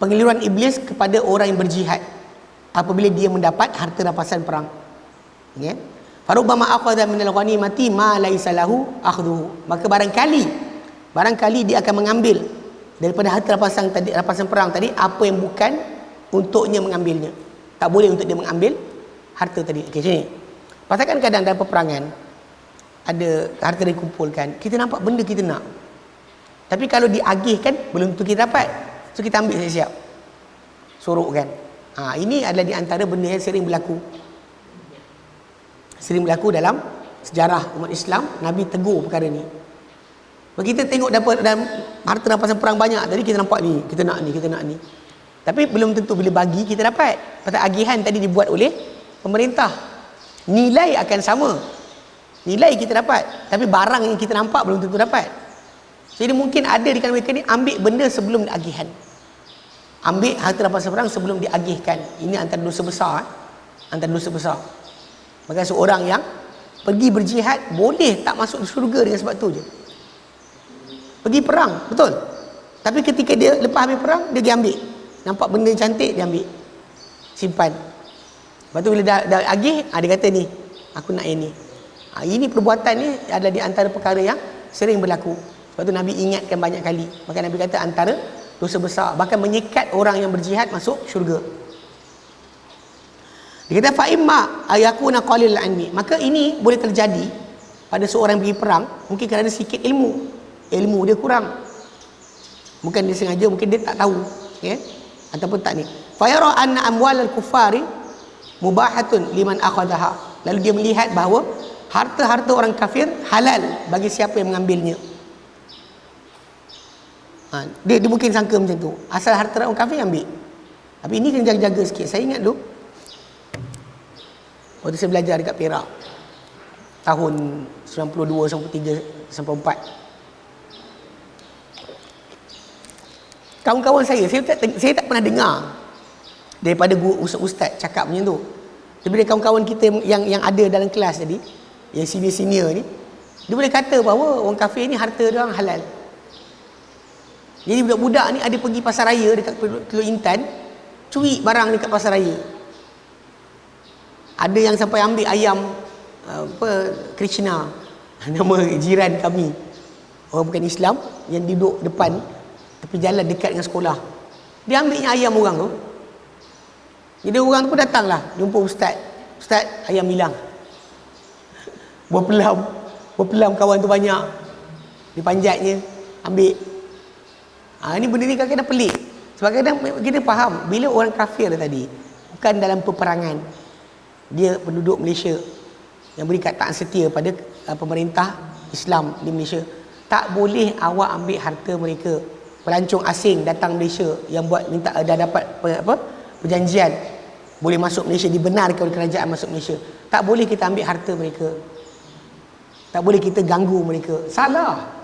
A: pengeliruan iblis kepada orang yang berjihad apabila dia mendapat harta rampasan perang. Okey. Farubbama akhadha minal ghanimati ma laysa lahu akhdhuhu. Maka barangkali dia akan mengambil daripada harta rampasan perang tadi apa yang bukan untuknya mengambilnya. Tak boleh untuk dia mengambil harta tadi. Okey, macam ni. Pasal kadang-kadang dalam peperangan ada harta dikumpulkan, kita nampak benda kita nak. Tapi kalau diagihkan belum tentu kita dapat. So kita ambil siap-siap. Sorokkan. Ini adalah di antara benda yang sering berlaku. Sering berlaku dalam sejarah umat Islam. Nabi tegur perkara ni. Kalau kita tengok dapat dalam harta rampasan perang banyak, tadi kita nampak ni, kita nak ni. Tapi belum tentu bila bagi kita dapat. Pasal agihan tadi dibuat oleh pemerintah. Nilai akan sama. Nilai kita dapat, tapi barang yang kita nampak belum tentu dapat. Jadi mungkin ada di kalangan mereka ni ambil benda sebelum diagihan. Ambil harta rampasan perang sebelum diagihkan. Ini antara dosa besar. Antara dosa besar. Maka seorang yang pergi berjihad boleh tak masuk syurga dengan sebab tu je. Pergi perang, betul. Tapi ketika dia lepas habis perang, dia pergi ambil. Nampak benda yang cantik, dia ambil. Simpan. Lepas tu bila dah agih, dia kata ni, aku nak yang ni. Ini perbuatan ni adalah di antara perkara yang sering berlaku. Sebab tu Nabi ingatkan banyak kali. Maka Nabi kata antara dosa besar, bahkan menyekat orang yang berjihad masuk syurga. Dia kata fa'imma ayakuna qalil anni. Maka ini boleh terjadi pada seorang yang pergi perang mungkin kerana sikit ilmu dia kurang. Bukan dia sengaja, mungkin dia tak tahu, ataupun tak ni. Fa yara anna amwalal kuffari mubahatun liman akhadhaha. Lalu dia melihat bahawa harta-harta orang kafir halal bagi siapa yang mengambilnya. Dia mungkin sangka macam tu. Asal harta orang kafir ambil. Tapi ini kena jaga-jaga sikit. Saya ingat dulu waktu saya belajar dekat Perak tahun 92, 93, 94. Kawan-kawan saya tak pernah dengar daripada guru ustaz cakap macam tu. Tapi dari kawan-kawan kita yang ada dalam kelas tadi, yang senior-senior ni, dia boleh kata bahawa orang kafir ni harta dia orang halal. Jadi budak-budak ni ada pergi pasar raya dekat Teluk Intan, curi barang dekat pasar raya. Ada yang sampai ambil ayam Krishna, nama jiran kami, orang bukan Islam, yang duduk depan tepi jalan dekat dengan sekolah. Dia ambilnya ayam orang tu. Jadi orang tu pun datanglah jumpa ustaz. Ustaz, ayam hilang. Berpelam kawan tu banyak. Dipanjatnya, ambil. Ini benda ni kadang-kadang pelik. Sebab kadang kita faham bila orang kafir tadi bukan dalam peperangan, dia penduduk Malaysia yang beri kataan setia pada pemerintah Islam di Malaysia, tak boleh awak ambil harta mereka. Pelancong asing datang Malaysia yang buat minta dah dapat perjanjian boleh masuk Malaysia, dibenarkan oleh kerajaan masuk Malaysia, tak boleh kita ambil harta mereka, tak boleh kita ganggu mereka. Salah.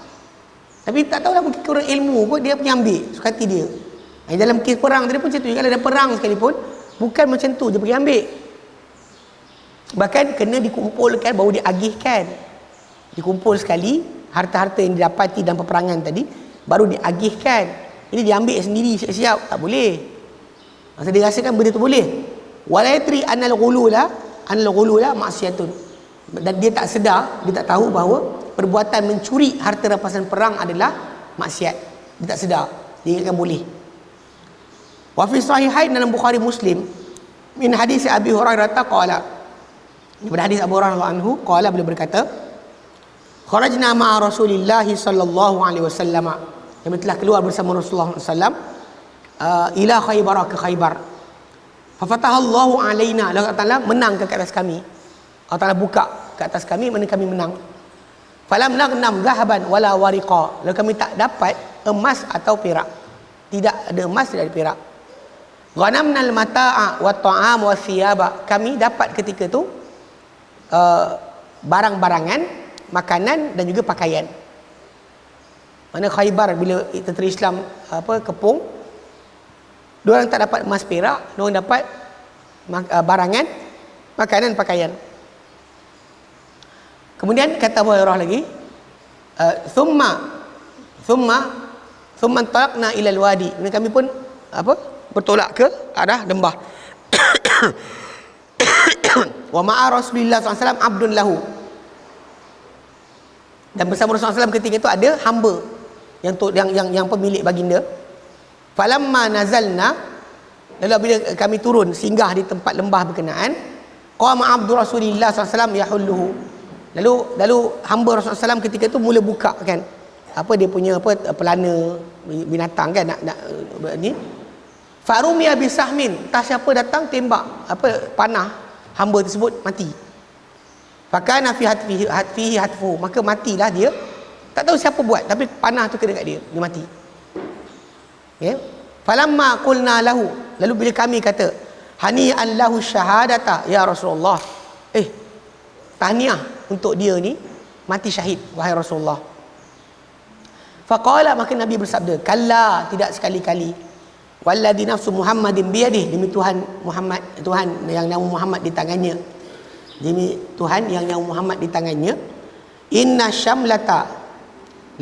A: Tapi tak tahulah, mungkin kurang ilmu pun dia pergi ambil suka hati dia. Dalam kes perang tadi pun macam tu. Kalau ada perang sekalipun bukan macam tu dia pergi ambil. Bahkan kena dikumpulkan, baru diagihkan. Dikumpul sekali harta-harta yang didapati dalam peperangan tadi, baru diagihkan. Ini diambil sendiri siap-siap, tak boleh. Masa dia rasakan benda tu boleh. Wala yatri anal ghulula maksiatun. Dan dia tak sedar, dia tak tahu bahawa perbuatan mencuri harta rampasan perang adalah maksiat. Dia tak sedar, dia ingatkan boleh. Wa fi sahihain dalam Bukhari Muslim min hadis Abi Hurairah qala, daripada hadis Abu Hurairah anhu qala, beliau berkata, kharajna ma'a Rasulillah sallallahu alaihi wasallam, kami telah keluar bersama Rasulullah sallallahu alaihi wasallam ila Khaybar, ke Khaybar. Fa fatahallahu alaina, Allah Taala menang ke atas kami. Allah Taala buka ke atas kami, mana kami menang. Falam naghnam zahaban wala wariqa, lalu kami tak dapat emas atau perak. Tidak ada emas, tidak ada perak. Ghanamnal mata'a wa ta'am wa thiyaba, kami dapat ketika tu barang-barangan, makanan dan juga pakaian. Mana Khaybar bila tentera Islam kepung, diorang tak dapat emas perak, diorang dapat barangan, makanan, pakaian. Kemudian kata Abu Hurairah lagi, thumma talaqna ila alwadi, kami pun bertolak ke arah lembah. Wa ma'a Rasulillah SAW abdun lahu, dan bersama Rasulullah SAW ketika itu ada hamba yang pemilik baginda. Falamma nazalna, lalu bila kami turun singgah di tempat lembah berkenaan, qama abdu Rasulillah SAW yahulluhu, lalu hamba Rasulullah SAW ketika itu mula buka kan dia punya pelana binatang kan, nak ni. Farumiya bisahmin, entah siapa datang tembak panah hamba tersebut, mati. Fakana fihi hatfu, maka matilah dia. Tak tahu siapa buat, tapi panah tu kena kat dia, dia mati. Ya. Falamma qulna lahu, lalu bila kami kata, hani'an lahu syahadata ya Rasulullah, tahniah untuk dia ni mati syahid wahai Rasulullah. Faqala, maka Nabi bersabda, kalla, tidak sekali-kali. Walladhi nafsu Muhammadin biyadih, demi Tuhan Muhammad, Tuhan yang nyawa Muhammad di tangannya, demi Tuhan yang nyawa Muhammad di tangannya, inna syamlata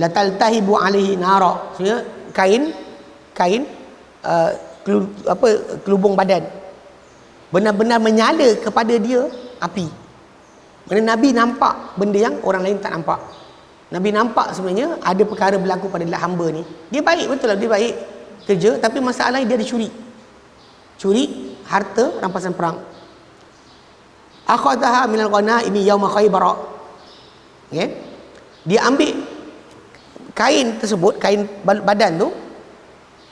A: lataltahibu alaihi nara, kain kelubung badan benar-benar menyala kepada dia api. Mana Nabi nampak benda yang orang lain tak nampak. Nabi nampak sebenarnya ada perkara berlaku pada hamba ni. Dia baik, betul lah, dia baik kerja, tapi masalahnya dia ada curi harta rampasan perang. Akhadha minal ghanaimi yauma Khaybar, dia ambil kain tersebut, kain badan tu,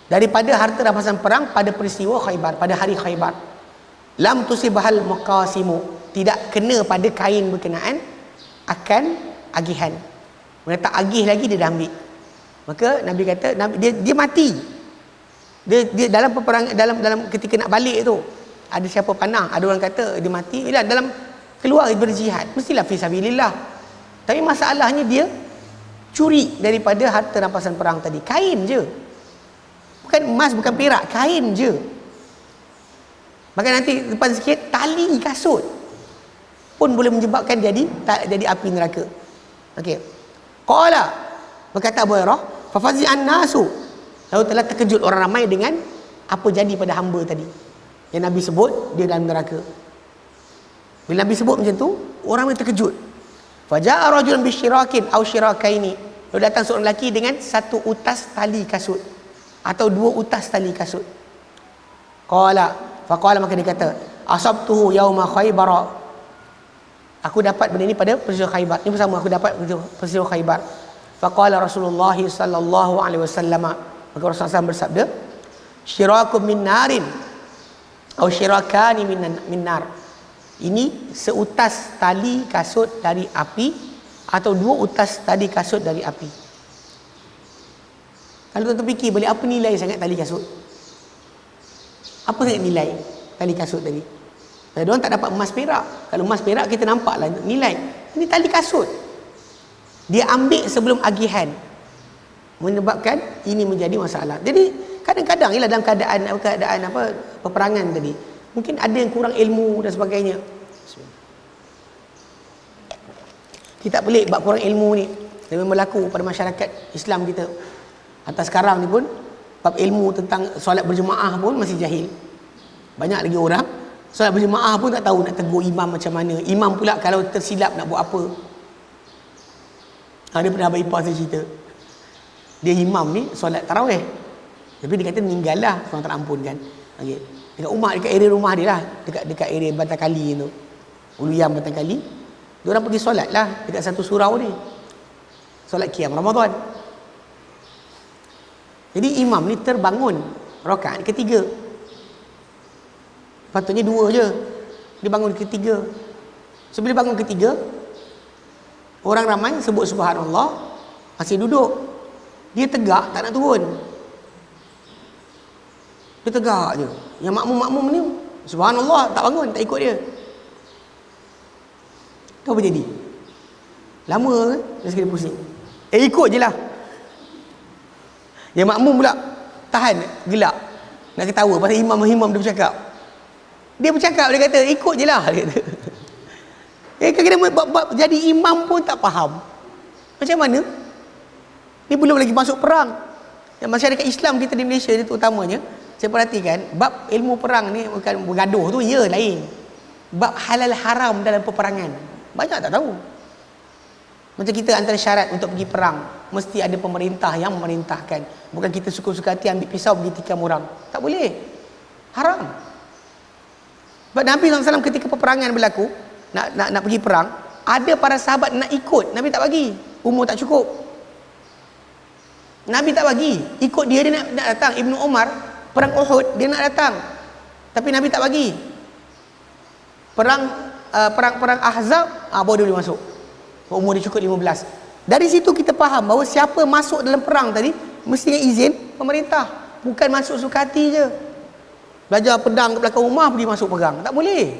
A: daripada harta rampasan perang pada peristiwa Khaybar, pada hari Khaybar. Lam tusibhal maqasimu, tidak kena pada kain berkenaan akan agihan. Mana tak agih lagi dia dah ambil. Maka Nabi kata, dia mati. Dia dalam peperangan, dalam ketika nak balik tu, ada siapa panah, ada orang kata dia mati. Yalah, dalam keluar berjihad mestilah fi sabilillah. Tapi masalahnya dia curi daripada harta rampasan perang tadi, kain je. Bukan emas, bukan perak, kain je. Maka nanti depan sikit, tali kasut pun boleh menyebabkan jadi api neraka. Okey. Qala, berkata Abu Hurairah, fa fazi'an nasu, lalu telah terkejut orang ramai dengan apa jadi pada hamba tadi yang Nabi sebut dia dalam neraka. Bila Nabi sebut macam tu, orang ramai terkejut. Faja'a rajulun bisyirakin aw syirakaini, lalu datang seorang lelaki dengan satu utas tali kasut atau dua utas tali kasut. Faqala, maka dia kata, asabtuhu yauma Khaybar, aku dapat benda ni pada peristiwa Khaybar. Ini bersama aku dapat peristiwa Khaybar. Faqala Rasulullah sallallahu alaihi wasallam, maka Rasulullah SAW bersabda, syirakum min narin atau syirakani min nar, ini seutas tali kasut dari api atau dua utas tali kasut dari api. Kalau tuan-tuan fikir balik, apa nilai sangat tali kasut? Apa sangat nilai tali kasut tadi? Diorang tak dapat emas perak. Kalau emas perak kita nampaklah nilai. Ini tali kasut, dia ambil sebelum agihan, menyebabkan ini menjadi masalah. Jadi kadang-kadang ialah dalam keadaan peperangan tadi, mungkin ada yang kurang ilmu dan sebagainya. Kita tak pelik bab kurang ilmu ni, yang berlaku pada masyarakat Islam kita. Atas sekarang ni pun bab ilmu tentang solat berjemaah pun masih jahil. Banyak lagi orang Solat berjemaah pun tak tahu nak tegur imam macam mana. Imam pula kalau tersilap nak buat apa. Dia pernah abang ipar saya cerita. Dia imam ni solat tarawih. Tapi dia kata meninggal lah, orang tak ampunkan. Okay. Dekat rumah, dekat area rumah dia lah, dekat area Bantan Kali tu, Uluyam Bantan Kali. Diorang pergi solat lah dekat satu surau ni, solat qiyam Ramadan. Jadi imam ni terbangun rakaat ketiga, patutnya 2 je, dia bangun ketiga. Sebelum bangun ketiga, orang ramai sebut subhanallah, masih duduk. Dia tegak, tak nak turun. Dia tegak je. Yang makmum-makmum ni subhanallah, tak bangun, tak ikut dia. Tahu apa jadi? Lama kan? Dia sekali pusing. Ikut je lah. Yang makmum pula tahan, gelak, nak ketawa pasal imam dia bercakap. Dia bercakap, dia kata ikut je lah, dia kata. Kadang-kadang jadi imam pun tak faham. Macam mana? Ni belum lagi masuk perang. Dan masyarakat Islam kita di Malaysia ni terutamanya, saya perhatikan bab ilmu perang ni, bukan bergaduh tu ya lain. Bab halal haram dalam peperangan banyak tak tahu. Macam kita antara syarat untuk pergi perang, mesti ada pemerintah yang memerintahkan. Bukan kita suka-suka hati ambil pisau pergi tikam orang. Tak boleh. Haram. Sebab Nabi SAW ketika peperangan berlaku, nak pergi perang, ada para sahabat nak ikut, Nabi tak bagi. Umur tak cukup. Nabi tak bagi. Ikut dia nak datang. Ibnu Umar, perang Uhud, dia nak datang. Tapi Nabi tak bagi. Perang Ahzab, baru dia boleh masuk. Umur dia cukup 15. Dari situ kita faham bahawa siapa masuk dalam perang tadi mestinya izin pemerintah, bukan masuk suka hati je. Belajar pedang kat belakang rumah pergi masuk perang, tak boleh.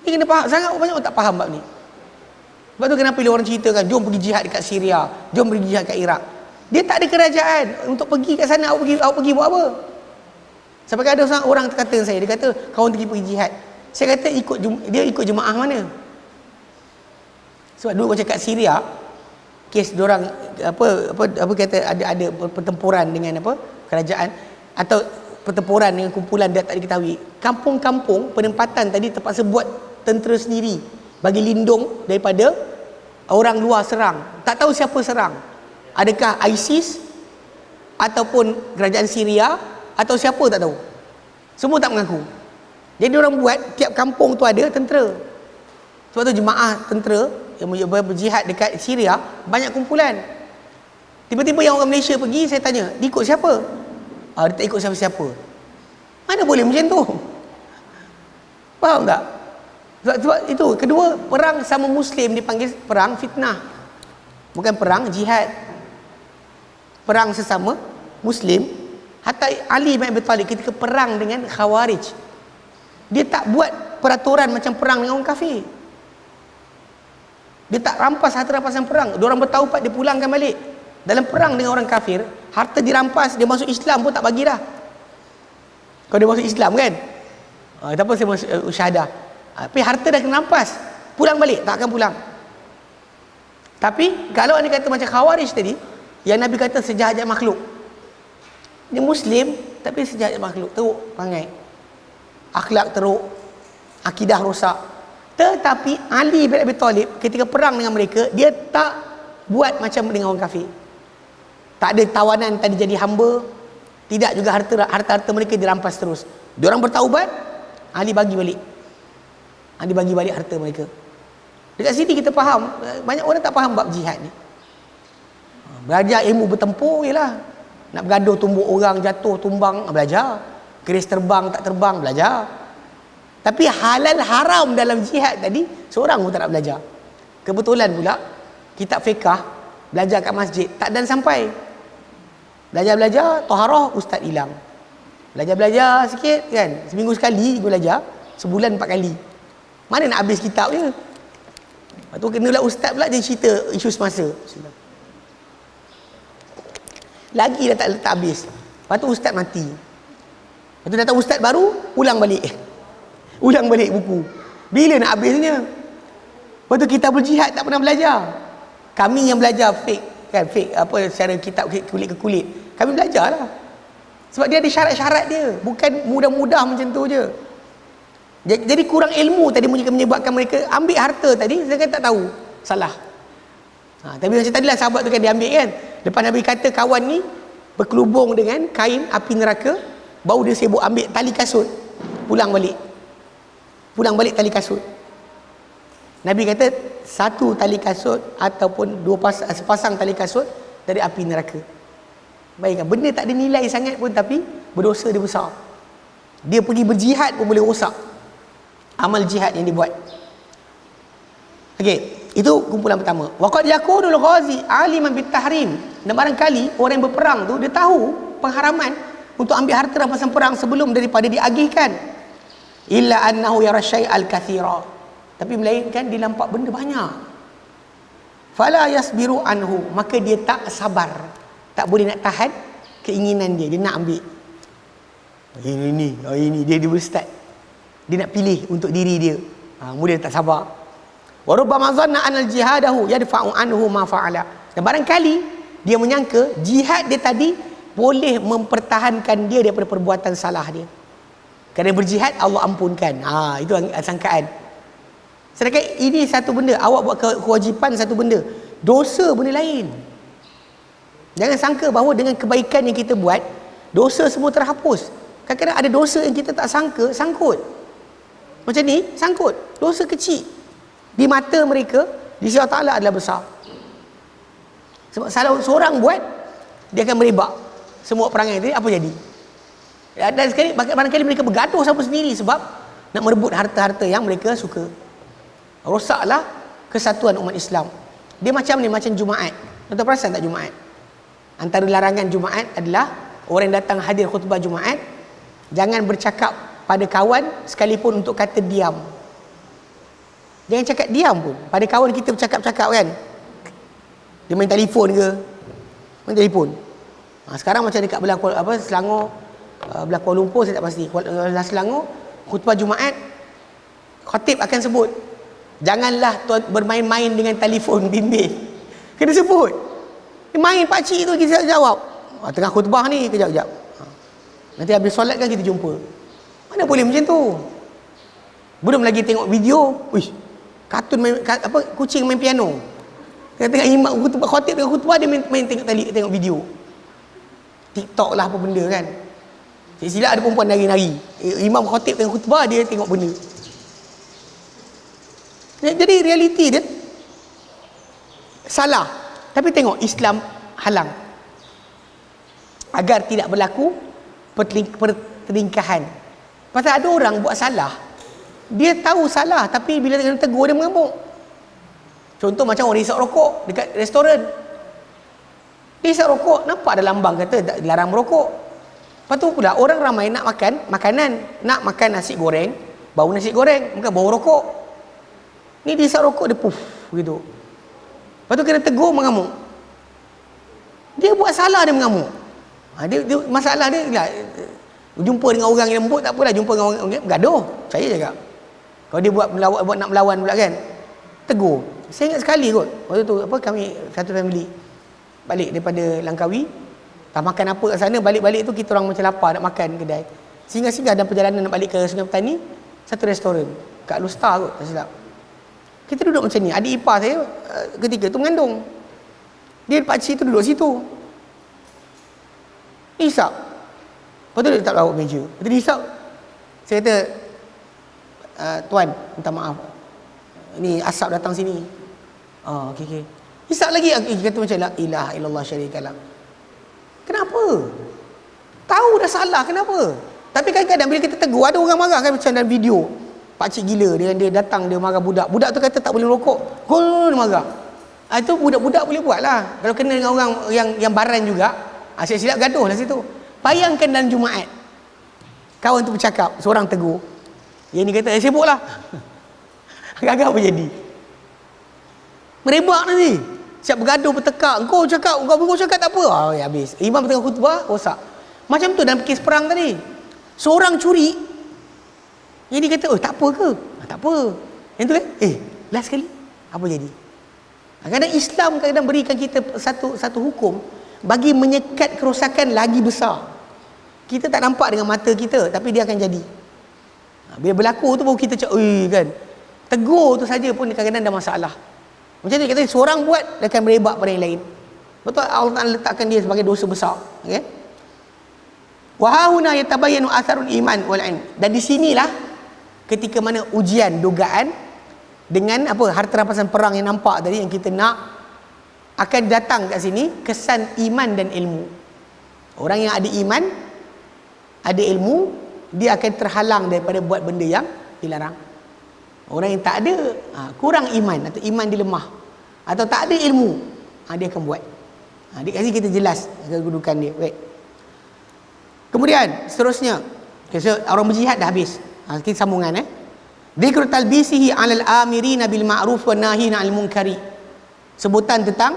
A: Ni kena faham. Sangat banyak orang tak faham bab ni. Sebab tu kenapa bila orang ceritakan jom pergi jihad dekat Syria, jom pergi jihad kat Iraq. Dia tak ada kerajaan untuk pergi kat sana. Awak pergi buat apa? Sampai ada orang kata dengan saya, dia kata kawan pergi jihad. Saya kata dia ikut jemaah mana? Sebab dulu macam kat Syria, kes diorang apa kata ada pertempuran dengan kerajaan atau pertempuran dengan kumpulan dia tak diketahui. Kampung-kampung penempatan tadi terpaksa buat tentera sendiri bagi lindung daripada orang luar serang. Tak tahu siapa serang. Adakah ISIS ataupun kerajaan Syria atau siapa tak tahu. Semua tak mengaku. Jadi orang buat tiap kampung tu ada tentera. Sebab tu jemaah tentera yang berjihad dekat Syria banyak kumpulan. Tiba-tiba yang orang Malaysia pergi, saya tanya, dia ikut siapa? Dia tak ikut siapa-siapa. Mana boleh macam tu? Faham tak? Sebab itu, kedua, perang sama Muslim dipanggil perang fitnah, bukan perang jihad. Perang sesama Muslim. Hatta Ali bin Abi Talib ketika perang dengan Khawarij, dia tak buat peraturan macam perang dengan orang kafir. Dia tak rampas harta rampasan perang. Diorang bertaubat, dia pulangkan balik. Dalam perang dengan orang kafir, harta dirampas, dia masuk Islam pun tak bagi dah. Kalau dia masuk Islam kan, tak apa saya masuk syahadah. Tapi harta dah kena rampas, pulang balik, tak akan pulang. Tapi kalau anda kata macam Khawarij tadi, yang Nabi kata sejahat-jahat makhluk, dia Muslim tapi sejahat makhluk, teruk perangai, akhlak teruk, akidah rosak. Tetapi Ali bin Abi Talib ketika perang dengan mereka, dia tak buat macam dengan orang kafir. Tak ada tawanan tadi jadi hamba, tidak juga harta mereka dirampas terus. Diorang bertaubat, Ali bagi balik. Ali bagi balik harta mereka. Dekat sini kita faham, banyak orang tak faham bab jihad ni. Belajar ilmu bertempur jelah. Nak bergaduh tumbuk orang, jatuh, tumbang, belajar. Keris terbang, tak terbang, belajar. Tapi halal haram dalam jihad tadi, seorang pun tak nak belajar. Kebetulan pula, kitab fiqah, belajar kat masjid, tak dan sampai. Belajar-belajar, taharah, ustaz hilang. Belajar-belajar sikit kan, seminggu sekali belajar, sebulan 4 kali. Mana nak habis kitab je? Lepas tu kenalah ustaz pula, dia cerita isu semasa. Lagi dah tak habis. Lepas tu ustaz mati. Lepas tu datang ustaz baru, ulang balik. Ulang balik buku. Bila nak habisnya? Lepas tu kita berjihad tak pernah belajar. Kami yang belajar fake kan, fake apa secara kitab kulit ke kulit. Kami belajar lah. Sebab dia ada syarat-syarat dia. Bukan mudah-mudah macam tu je. Jadi kurang ilmu tadi menyebabkan mereka ambil harta tadi, saya kan tak tahu. Salah. Tapi macam tadilah sahabat tu kan dia ambil kan. Lepas Nabi kata kawan ni berkelubung dengan kain api neraka, baru dia sibuk ambil tali kasut. Pulang balik tali kasut. Nabi kata satu tali kasut ataupun sepasang tali kasut dari api neraka. Bayangkan, benda tak ada nilai sangat pun tapi berdosa dia besar. Dia pergi berjihad pun boleh rosak amal jihad yang dibuat. Okey, itu kumpulan pertama. Waqad yakunul ghazi aliman bitahrim. Dan barangkali orang yang berperang tu dia tahu pengharaman untuk ambil harta rampasan perang sebelum daripada diagihkan. Illa annahu yara syai'al katsira. Tapi melainkan dia nampak benda banyak. Fala yasbiru anhu, maka dia tak sabar. Tak boleh nak tahan keinginan dia nak ambil. Ini dia berstart. Dia nak pilih untuk diri dia. Kemudian tak sabar. Wa rubbama dhanna anal jihadahu yadfa'u anhu ma fa'ala. Dan barangkali dia menyangka jihad dia tadi boleh mempertahankan dia daripada perbuatan salah dia. Kerana berjihad Allah ampunkan. Itu sangkaan. Sedangkan ini satu benda, awak buat kewajipan satu benda, dosa benda lain. Jangan sangka bahawa dengan kebaikan yang kita buat, dosa semua terhapus. Kadang-kadang ada dosa yang kita tak sangka, sangkut. Macam ni, sangkut. Dosa kecil. Di mata mereka, di sisi Allah Ta'ala adalah besar. Sebab salah seorang buat, dia akan merebak. Semua perangai tadi, apa jadi? Dan sekali, barangkali mereka bergaduh sama sendiri sebab nak merebut harta-harta yang mereka suka. Rosaklah kesatuan umat Islam. Dia macam ni, macam Jumaat. Tuan-tuan perasan tak Jumaat? Antara larangan Jumaat adalah orang yang datang hadir khutbah Jumaat, jangan bercakap pada kawan sekalipun untuk kata diam. Jangan cakap diam pun. Pada kawan kita bercakap-cakap kan, dia main telefon ke, main telefon. Sekarang macam dekat belah Selangor, belah Kuala Lumpur saya tak pasti. Belah Selangor, khutbah Jumaat, khatib akan sebut, janganlah tuan bermain-main dengan telefon bimbit. Kena sebut. Dia main pakcik tu kita jawab. Tengah khutbah ni, kejap-kejap. Nanti habis solat kan kita jumpa. Mana boleh macam tu? Belum lagi tengok video, kartun main, kucing main piano. Tengah imam khutbah, khatib tengah khutbah dia main tengok video. TikTok lah apa benda kan. Silap ada perempuan nari-nari. Imam khatib tengah khutbah dia tengok benda. Jadi realiti dia salah. Tapi tengok Islam halang agar tidak berlaku pertelingkahan. Pasal ada orang buat salah, dia tahu salah tapi bila kena tegur dia mengamuk. Contoh macam orang hisap rokok dekat restoran. Dia hisap rokok, nampak ada lambang kata dilarang merokok. Lepas tu pula orang ramai nak makan makanan, nak makan nasi goreng, bau nasi goreng, bukan bau rokok. Ni dia hisap rokok, dia puff begitu. Lepas tu kena tegur mengamuk. Dia buat salah dia mengamuk. Dia masalah dia lah, jumpa dengan orang yang lembut tak apalah, jumpa dengan orang bergaduh, saya cakap. Kalau dia buat nak melawan pula kan, tegur. Saya ingat sekali kot, waktu tu kami satu family balik daripada Langkawi, tak makan apa kat sana, balik-balik tu kita orang macam lapar nak makan kedai. Singgah-singgah dalam perjalanan nak balik ke Sungai Petani, satu restoran kat Lustar kot, tak silap. Kita duduk macam ni, adik ipar saya ketika tu mengandung. Dia pakcik tu duduk situ. Hisap. Lepas tu dia letak bawah meja. Lepas tu dia hisap. Saya kata, tuan, minta maaf. Ni asap datang sini. Okey. Hisap lagi. Dia kata macam, la ilaha illallah syarikalah. Kenapa? Tahu dah salah, kenapa? Tapi kadang-kadang bila kita tegur, ada orang marah kan, macam dalam video. Pakcik gila, dia datang, dia marah budak. Budak tu kata tak boleh rokok. Dia marah. Itu budak-budak boleh buat lah. Kalau kena dengan orang yang baran juga, silap gaduh lah situ. Bayangkan dalam Jumaat, kawan tu bercakap, seorang tegur, yang ni kata, sibuk lah. Agak-agak apa jadi? Merebak nanti. Siap bergaduh, bertekak. Kau cakap tak apa. Habis. Imam tengah khutbah, rosak. Macam tu dalam kes perang tadi. Seorang curi, yang ni kata, tak apa ke? Tak apa. Yang tu kan, last sekali, apa jadi? Kadang-kadang Islam kadang berikan kita satu hukum bagi menyekat kerosakan lagi besar. Kita tak nampak dengan mata kita, tapi dia akan jadi. Bila berlaku tu baru kita cakap, kan. Tegur tu saja pun kadang-kadang dah masalah. Macam tu kata seorang buat dia akan berebak pada yang lain. Betul, Allah Taala letakkan dia sebagai dosa besar. Okey. Wa hauna yatabayyanu atharul iman wal ilm. Dan di sinilah ketika mana ujian dugaan dengan apa harta rampasan perang yang nampak tadi yang kita nak akan datang kat sini kesan iman dan ilmu. Orang yang ada iman, ada ilmu, dia akan terhalang daripada buat benda yang dilarang. Orang yang tak ada, kurang iman atau iman dia lemah atau tak ada ilmu, dia akan buat. Di sini kita jelas kedudukan dia. Baik. Kemudian seterusnya, orang berjihad dah habis. Kita sambungan Dzikru talbisihi 'alal amirina bil ma'ruf wan nahina 'anil munkari. Sebutan tentang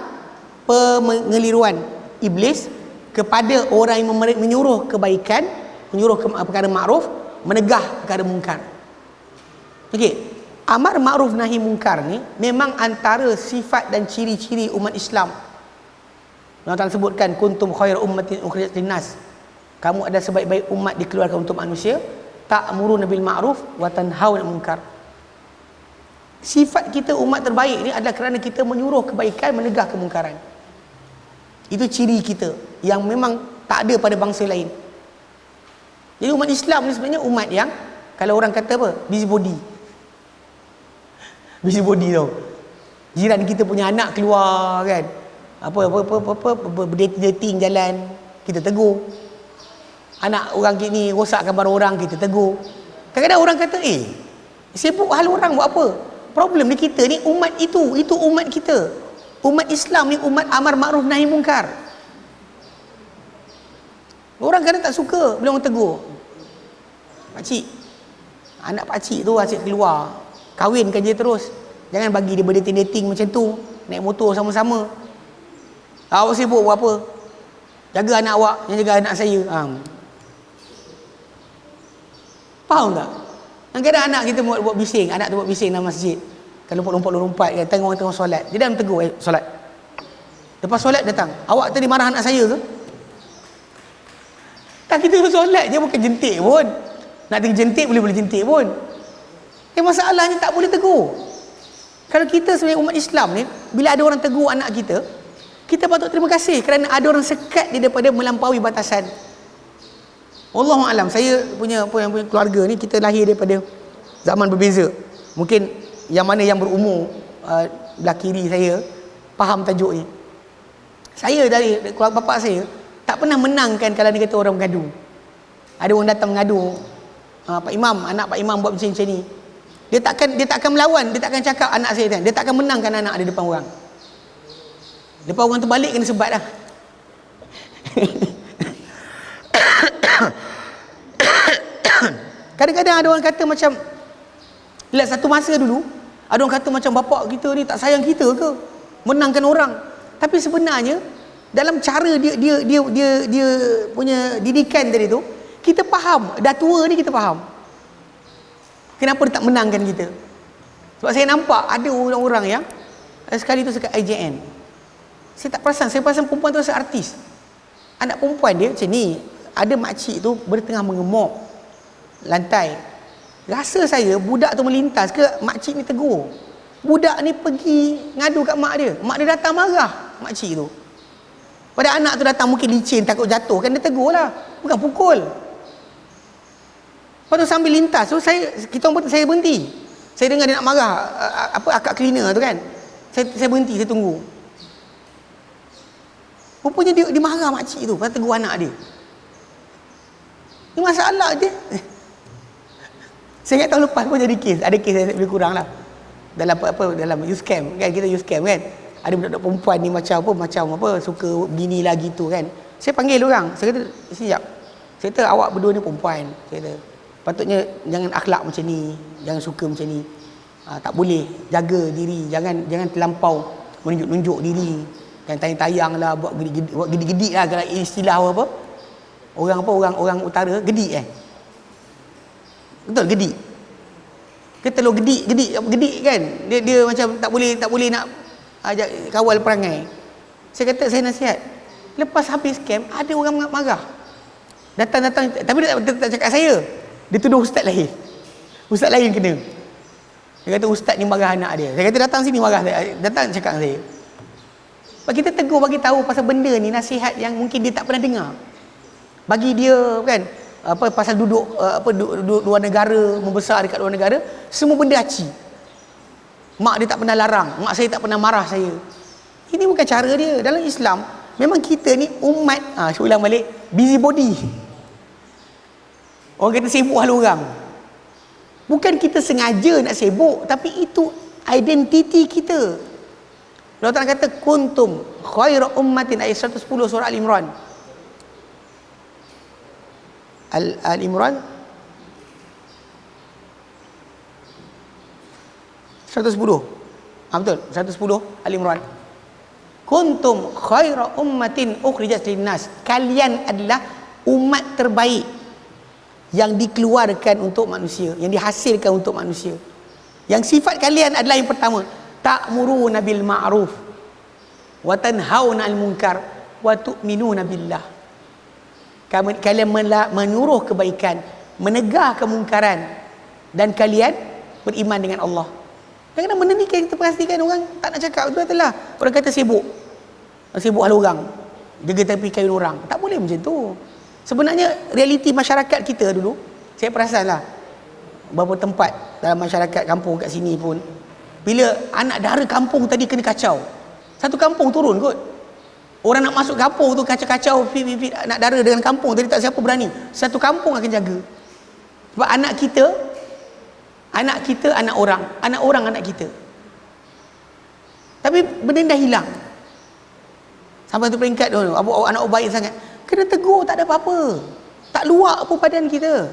A: pengeliruan iblis kepada orang yang menyuruh kebaikan, menyuruh perkara ma'ruf, menegah perkara mungkar. Okey. Amar ma'ruf nahi mungkar ni memang antara sifat dan ciri-ciri umat Islam. Allah Taala sebutkan kuntum khairu ummatin ukhrijat linnas. Kamu adalah sebaik-baik umat dikeluarkan untuk manusia. Ta'muruna bil ma'ruf wa tanhauna 'anil munkar. Sifat kita umat terbaik ni adalah kerana kita menyuruh kebaikan, menegah kemungkaran. Itu ciri kita yang memang tak ada pada bangsa lain. Jadi umat Islam ni sebenarnya umat yang kalau orang kata apa? Busybody. Busybody tau. Jiran kita punya anak keluar kan. Apa berdating jalan, kita tegur. Anak orang gini rosakkan barang orang, kita tegur. Kadang-kadang orang kata, sibuk hal orang buat apa? Problem ni kita ni umat itu umat kita. Umat Islam ni umat amar ma'ruf nahi mungkar. Orang kadang tak suka bila orang tegur. Pakcik, anak pakcik tu asyik keluar, kahwinkan dia terus. Jangan bagi dia berdating-dating macam tu, naik motor sama-sama. Awak sibuk buat apa? Jaga anak awak, yang jaga anak saya. Faham tak? Kadang-kadang anak kita buat bising, anak tu buat bising dalam masjid. Kan lompat-lompat kan, tengok orang tengah solat. Dia dah tegur, solat. Lepas solat datang, awak tadi marah anak saya ke? Tak, kita solat je, bukan jentik pun. Nak tengok jentik boleh jentik pun. Masalahnya tak boleh tegur. Kalau kita sebagai umat Islam ni, bila ada orang tegur anak kita, kita patut terima kasih kerana ada orang sekat dia daripada melampaui batasan. Wallahu alam, saya punya keluarga ni kita lahir daripada zaman berbeza. Mungkin yang mana yang berumur belah kiri saya faham tajuk ni. Saya dari keluarga bapa saya tak pernah menangkan kalau dia kata orang mengadu. Ada orang datang mengadu, Pak Imam, anak Pak Imam buat macam ni. Dia takkan melawan, dia takkan cakap anak saya kan. Dia takkan menangkan anak dia depan orang. Depan orang tu balik kena sebat dah. Kadang-kadang ada orang kata macam, lihat satu masa dulu ada orang kata macam bapak kita ni tak sayang kita ke, menangkan orang. Tapi sebenarnya dalam cara dia punya didikan tadi tu, kita faham, dah tua ni kita faham kenapa dia tak menangkan kita. Sebab saya nampak ada orang-orang yang sekali tu sekat IJN, saya tak perasan, saya perasan perempuan tu rasa artis. Anak perempuan dia macam ni, ada makcik tu bertengah mengemok lantai. Rasa saya budak tu melintas ke makcik ni tegur. Budak ni pergi ngadu kat mak dia. Mak dia datang marah makcik tu. Pada anak tu datang mungkin licin, takut jatuh kan, dia tegur lah, bukan pukul. Lepas tu sambil lintas tu saya berhenti. Saya dengar dia nak marah akak cleaner tu kan. Saya berhenti, saya tunggu. Rupanya dia marah makcik tu pasal tegur anak dia. Ni masalah dia. Saya ingat tahun lepas pun jadi kes. Ada kes yang lebih kurang lah. Dalam youth camp kan, kita youth camp kan. Ada budak-budak perempuan ni macam apa suka begini lagi tu kan. Saya panggil orang. Saya kata, siap. Saya kata awak berdua ni perempuan. Saya kata, patutnya jangan akhlak macam ni, jangan suka macam ni. Tak boleh, jaga diri, jangan terlampau menunjuk-nunjuk diri. Kan tayang-tayang lah, buat gedik-gedik lah, kalau istilah apa. Orang utara gedik betul, gedik. Kita lo gedik kan. Dia macam tak boleh nak kawal perangai. Saya kata, saya nasihat. Lepas habis camp ada orang marah. Datang tapi dia tak cakap saya. Dia tuduh ustaz lain. Ustaz lain kena. Dia kata ustaz ni marah anak dia. Saya kata datang sini marah saya. Datang cakap dengan saya. Kita tegur bagi tahu pasal benda ni, nasihat yang mungkin dia tak pernah dengar. Bagi dia kan pasal duduk luar negara, membesar dekat luar negara, semua benda aci. Mak dia tak pernah larang, mak saya tak pernah marah saya. Ini bukan cara dia. Dalam Islam memang kita ni umat, saya ulang balik, busybody. Orang kata sibuk hal orang. Bukan kita sengaja nak sibuk, tapi itu identiti kita. Allah Ta'ala kata kuntum khairu ummatin, ayat 110 surah Al-Imran. Al-Imran 110. Betul, 110 Al-Imran. Kuntum khairu ummatin ukhrijat linnas. Kalian adalah umat terbaik yang dikeluarkan untuk manusia, yang dihasilkan untuk manusia. Yang sifat kalian adalah yang pertama, ta'muruna bil ma'ruf wa tanhauna 'anil munkar wa tu'minuna billah. Kalian menyuruh kebaikan, menegah kemungkaran, dan kalian beriman dengan Allah. Kadang-kadang benda ni kita pastikan orang tak nak cakap, betul lah. Orang kata sibuk hal orang, jaga tepi kain orang. Tak boleh macam tu. Sebenarnya realiti masyarakat kita dulu, saya perasan lah beberapa tempat dalam masyarakat kampung kat sini pun, bila anak dara kampung tadi kena kacau, satu kampung turun kot. Orang nak masuk kampung tu kacau-kacau anak dara dengan kampung tadi, tak siapa berani. Satu kampung akan jaga. Sebab anak kita anak orang anak kita. Tapi benda dah hilang. Sampai tu peringkat tu, anak baik sangat, kena tegur, tak ada apa-apa. Tak luak apa badan kita.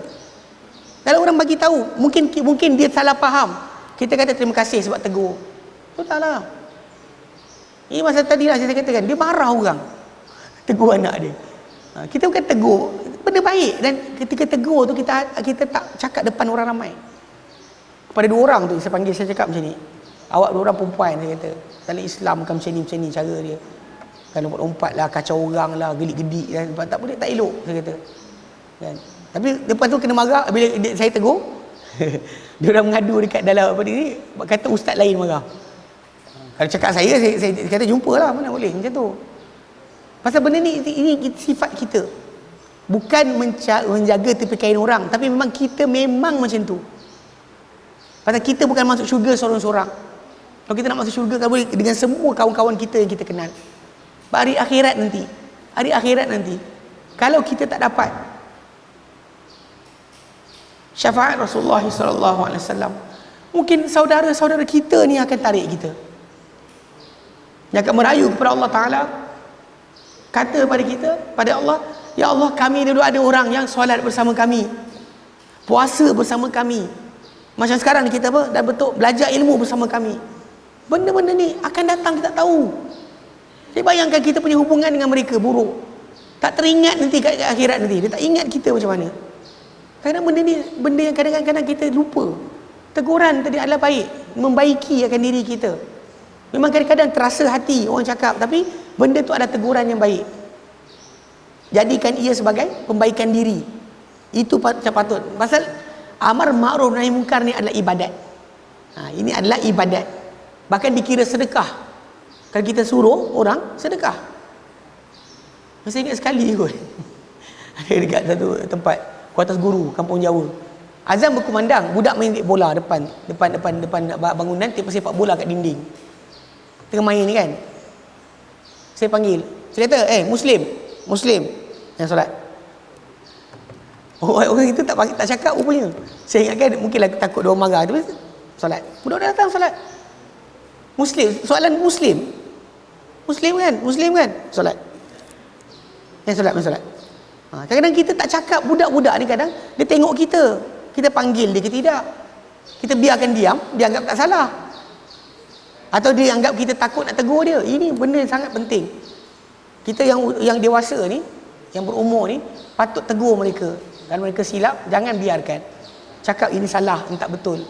A: Kalau orang bagi tahu, mungkin dia salah faham, kita kata terima kasih sebab tegur. Betul lah. Ini masa tadi lah saya katakan, dia marah orang, tegur anak dia. Kita bukan tegur, benda baik. Dan ketika tegur tu, kita tak cakap depan orang ramai. Kepada dua orang tu saya cakap macam ni, awak dua orang perempuan, saya kata dalam Islam bukan macam ni cara dia. Kan lompat-lompat lah, kacau orang lah, gedik-gedik kan, tak boleh, tak elok, saya kata kan. Tapi lepas tu kena marah bila saya tegur. Dia orang mengadu dekat dalam apa ni, kata ustaz lain marah. Kalau cakap saya kata jumpalah, mana boleh macam tu. Pasal benda ni, ini sifat kita. Bukan menjaga tepi kain orang, tapi memang kita memang macam tu. Pasal kita bukan masuk syurga seorang-seorang. Kalau kita nak masuk syurga, kan boleh dengan semua kawan-kawan kita yang kita kenal. Hari akhirat nanti, kalau kita tak dapat syafaat Rasulullah SAW, mungkin saudara-saudara kita ni akan tarik kita. Yang akan merayu kepada Allah Ta'ala, kata pada kita, pada Allah, ya Allah, kami dulu ada orang yang solat bersama kami, puasa bersama kami, macam sekarang ni kita dah betul belajar ilmu bersama kami. Benda-benda ni akan datang, kita tak tahu. Saya bayangkan kita punya hubungan dengan mereka buruk, tak teringat nanti kat akhirat nanti, dia tak ingat kita macam mana. Kadang benda ni, benda yang kadang-kadang kita lupa. Teguran tadi adalah baik, membaiki akan diri kita. Memang kadang-kadang terasa hati orang cakap, tapi benda tu adalah teguran yang baik. Jadikan ia sebagai pembaikan diri. Itu macam patut. Pasal amar ma'ruf nahi munkar ni adalah ibadat. Ini adalah ibadat. Bahkan dikira sedekah. Kalau kita suruh orang sedekah. Saya ingat sekali kot. Ada dekat satu tempat, Kuartus Guru, Kampung Jawa. Azan berkumandang, budak main bola depan bangunan, tiba sepak bola kat dinding. Tengah main ni kan. Saya panggil. Saya kata, Muslim yang solat. Orang itu tak cakap rupanya. Saya ingatkan mungkinlah takut dia orang marah. Tapi solat. Budak datang solat. Muslim, soalan Muslim kan? Solat. Yang solat. Kadang-kadang kita tak cakap, budak-budak ni kadang dia tengok kita. Kita panggil dia ke tidak. Kita biarkan diam, dia anggap tak salah. Atau dia anggap kita takut nak tegur dia. Ini benda yang sangat penting. Kita yang dewasa ni, yang berumur ni, patut tegur mereka. Kalau mereka silap, jangan biarkan. Cakap ini salah, ini tak betul.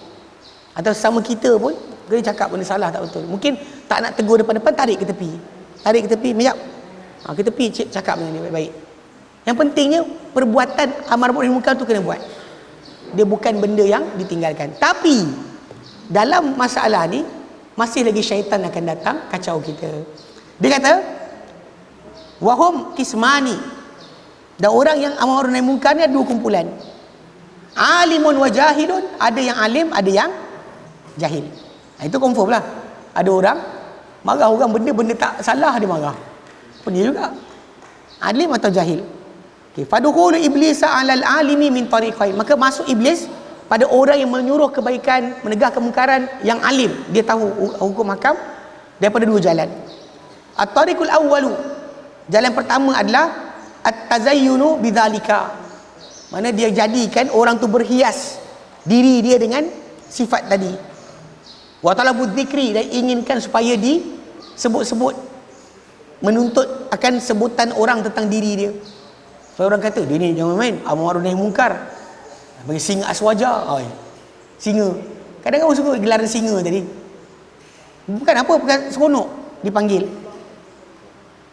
A: Atau sama kita pun, dia cakap benda salah, tak betul. Mungkin tak nak tegur depan-depan, tarik ke tepi, mejap. Ke tepi, cakap benda ni baik-baik. Yang pentingnya, perbuatan amar ma'ruf nahi munkar tu kena buat. dia bukan benda yang ditinggalkan. Tapi dalam masalah ni masih lagi syaitan akan datang kacau kita. Dia kata wahum kismani, dan orang yang amar ma'ruf nahi munkar ni ada dua kumpulan. Alimun wa jahilun, ada yang alim, ada yang jahil. Itu confirm lah. Ada orang marah orang benda-benda tak salah, dia marah. Pun dia juga alim atau jahil. Okay. Fadukhulu iblisa 'alal alimi min tariqain, maka masuk iblis pada orang yang menyuruh kebaikan, menegah kemungkaran, yang alim, dia tahu hukum hakam, daripada dua jalan. At-tariqul awwalu, jalan pertama adalah at-tazayyunu bidzalika, mana dia jadikan orang tu berhias diri dia dengan sifat tadi. Wa talabudz dzikri, dan inginkan supaya disebut-sebut, menuntut akan sebutan orang tentang diri dia. Supaya orang kata dia ni jangan main amar ma'ruf nahi munkar, bagi singa aswaja. Singa, kadang-kadang orang suka gelaran singa tadi, bukan apa, bukan seronok dipanggil.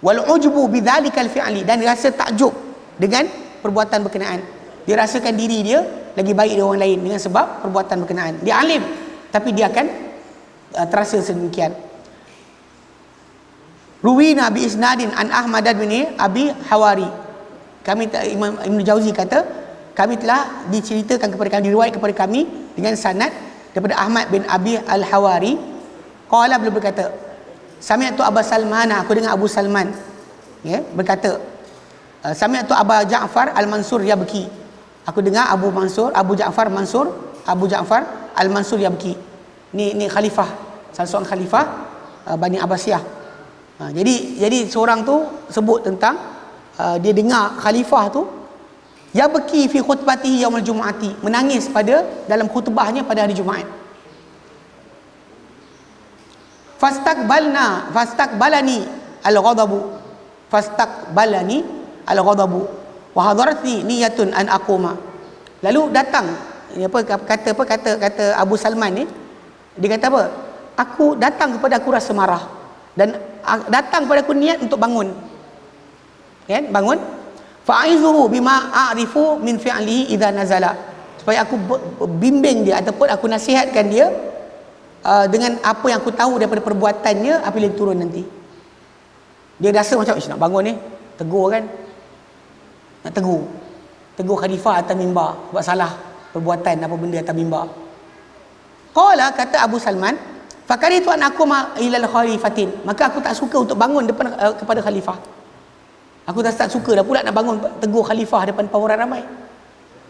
A: Wal ujbu bidzalikal fi'li, dan rasa takjub dengan perbuatan berkenaan. Dia rasakan diri dia lagi baik dari orang lain dengan sebab perbuatan berkenaan. Dia alim, tapi dia akan terasa sedemikian. Ruwina bi isnadin an Ahmad bin Abi Hawari. Kami, Imam Ibn Jauzi kata, kami telah diceritakan kepada kami, diriwayat kepada kami dengan sanad daripada Ahmad bin Abi Al-Hawari. Qala, beliau berkata, sami'tu Abu Salman, aku dengar Abu Salman berkata, sami'tu Abu Ja'far Al-Mansur yabki, aku dengar Abu Ja'far Al-Mansur yabki. Ni khalifah, salah seorang khalifah Bani Abbasiyah. Jadi seorang tu sebut tentang dia dengar khalifah tu yabki fi khutbatihi yaumul jumu'ati, menangis pada dalam khutbahnya pada hari Jumaat. Fastaqbalani al-ghadabu wa hadarati niyatun an aquma. Lalu datang kata Abu Salman ni, dia kata apa? Aku datang kepada aku rasa marah, dan datang kepada aku niat untuk bangun. Kan? Bangun. Fa'izuhu bima a'rifu min fi'lihi idza nazala, supaya aku bimbing dia ataupun aku nasihatkan dia dengan apa yang aku tahu daripada perbuatannya apabila dia turun nanti. Dia rasa macam nak bangun ni, tegur kan, nak tegur khalifah atas mimbar buat salah perbuatan apa benda atas mimbar. Qala, kata Abu Salman, fakaritu an aquma ilal khalifatin, maka aku tak suka untuk bangun depan kepada khalifah. Aku tak suka dah pula nak bangun tegur khalifah depan orang ramai.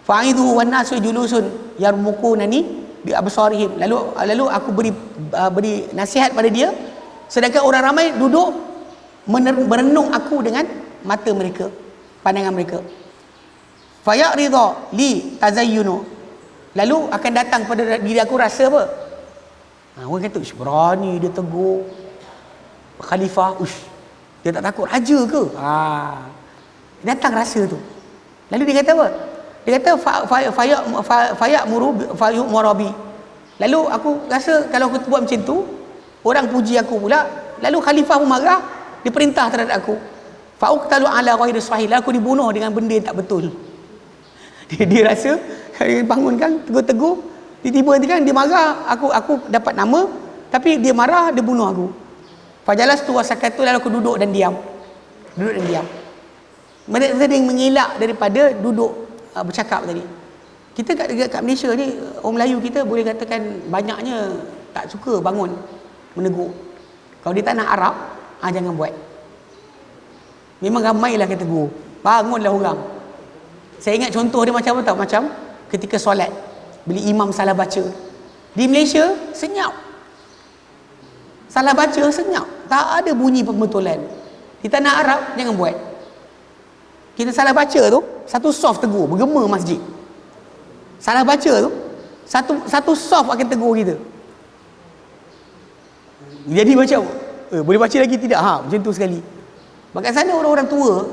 A: Fa'idhu wan nasu julusun yarmuqunani bi absarihim, lalu aku beri nasihat pada dia sedangkan orang ramai duduk merenung aku dengan mata mereka, pandangan mereka. Fayarida li tazayyunu, lalu akan datang pada diri aku rasa apa? Orang kata berani dia tegur khalifah, dia tak takut raja ke? Datang rasa tu. Lalu dia kata apa? Dia kata fayak murabi. Lalu aku rasa kalau aku buat macam tu, orang puji aku pula, lalu khalifah pun marah, dia perintah terhadap aku. Fa'uqtalu ala ghairi sahih, aku dibunuh dengan benda yang tak betul. Dia rasa dia bangun kan, tegur-tegur, tiba-tiba kan dia marah, aku dapat nama, tapi dia marah, dia bunuh aku. Fajalastu wa sakatu, lalu aku duduk dan diam. Mereka sering mengelak daripada duduk bercakap tadi. Kita kat Malaysia ni, orang Melayu kita boleh katakan banyaknya tak suka bangun menegur. Kalau di tanah Arab, jangan buat. Memang ramailah kata tegur, bangunlah orang. Saya ingat contoh dia macam apa tahu? Macam ketika solat, bila imam salah baca. Di Malaysia senyap, salah baca senyap, tak ada bunyi pembetulan. Di tanah Arab jangan buat. Kita salah baca tu, satu soft tegur, bergema masjid. Salah baca tu, satu soft akan tegur kita. Jadi macam boleh baca lagi tidak? Macam tu sekali. Bahkan sana orang-orang tua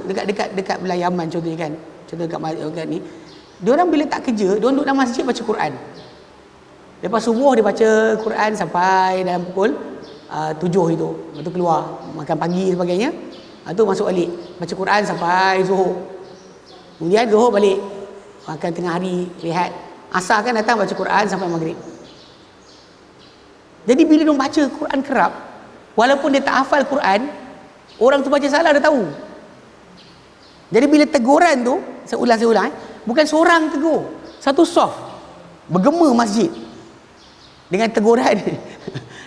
A: dekat belah Yaman contohnya kan. Contoh dekat ni, dia orang bila tak kerja, dia duduk dalam masjid baca Quran. Lepas subuh dia baca Quran sampai dalam pukul 7 itu. Lepas tu keluar makan pagi sebagainya. Tu masuk balik baca Quran sampai Zuhur. Kemudian Zuhur balik makan tengah hari, rehat. Asar kan datang baca Quran sampai maghrib. Jadi bila dia baca Quran kerap, walaupun dia tak hafal Quran, orang tu baca salah dia tahu. Jadi bila teguran tu, saya ulang, bukan seorang tegur, satu soft bergema masjid dengan teguran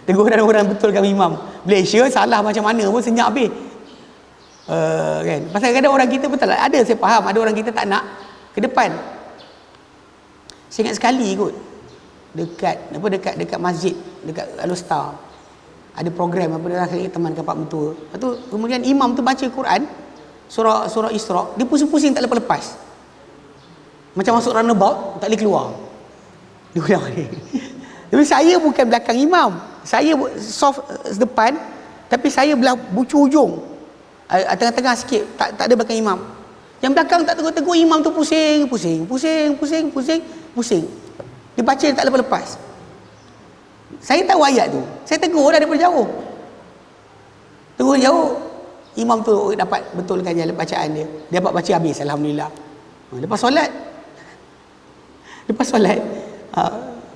A: teguran orang betulkan imam. Malaysia salah macam mana pun senyap habis. Kan? Pasal kadang orang kita betul lah, ada saya faham, ada orang kita tak nak ke depan. Saya ingat sekali kot dekat masjid, dekat Al-Ustar, ada program apa dia saya temankan Pak Mentua. Lepas tu kemudian imam tu baca Quran surah Isra, dia pusing-pusing tak lepas-lepas. Macam masuk runabout tak boleh keluar. Dia ulang ni. Tapi saya bukan belakang imam. Saya soft depan, tapi saya belah bucu ujung. Tengah-tengah sikit, tak ada belakang imam. Yang belakang tak tegur-tegur, imam tu pusing. Dia baca tak lepas-lepas. Saya tahu ayat tu, saya tegur dah daripada jauh. Tegur jauh, imam tu dapat betulkan jalan bacaan dia. Dia dapat baca habis, alhamdulillah. Lepas solat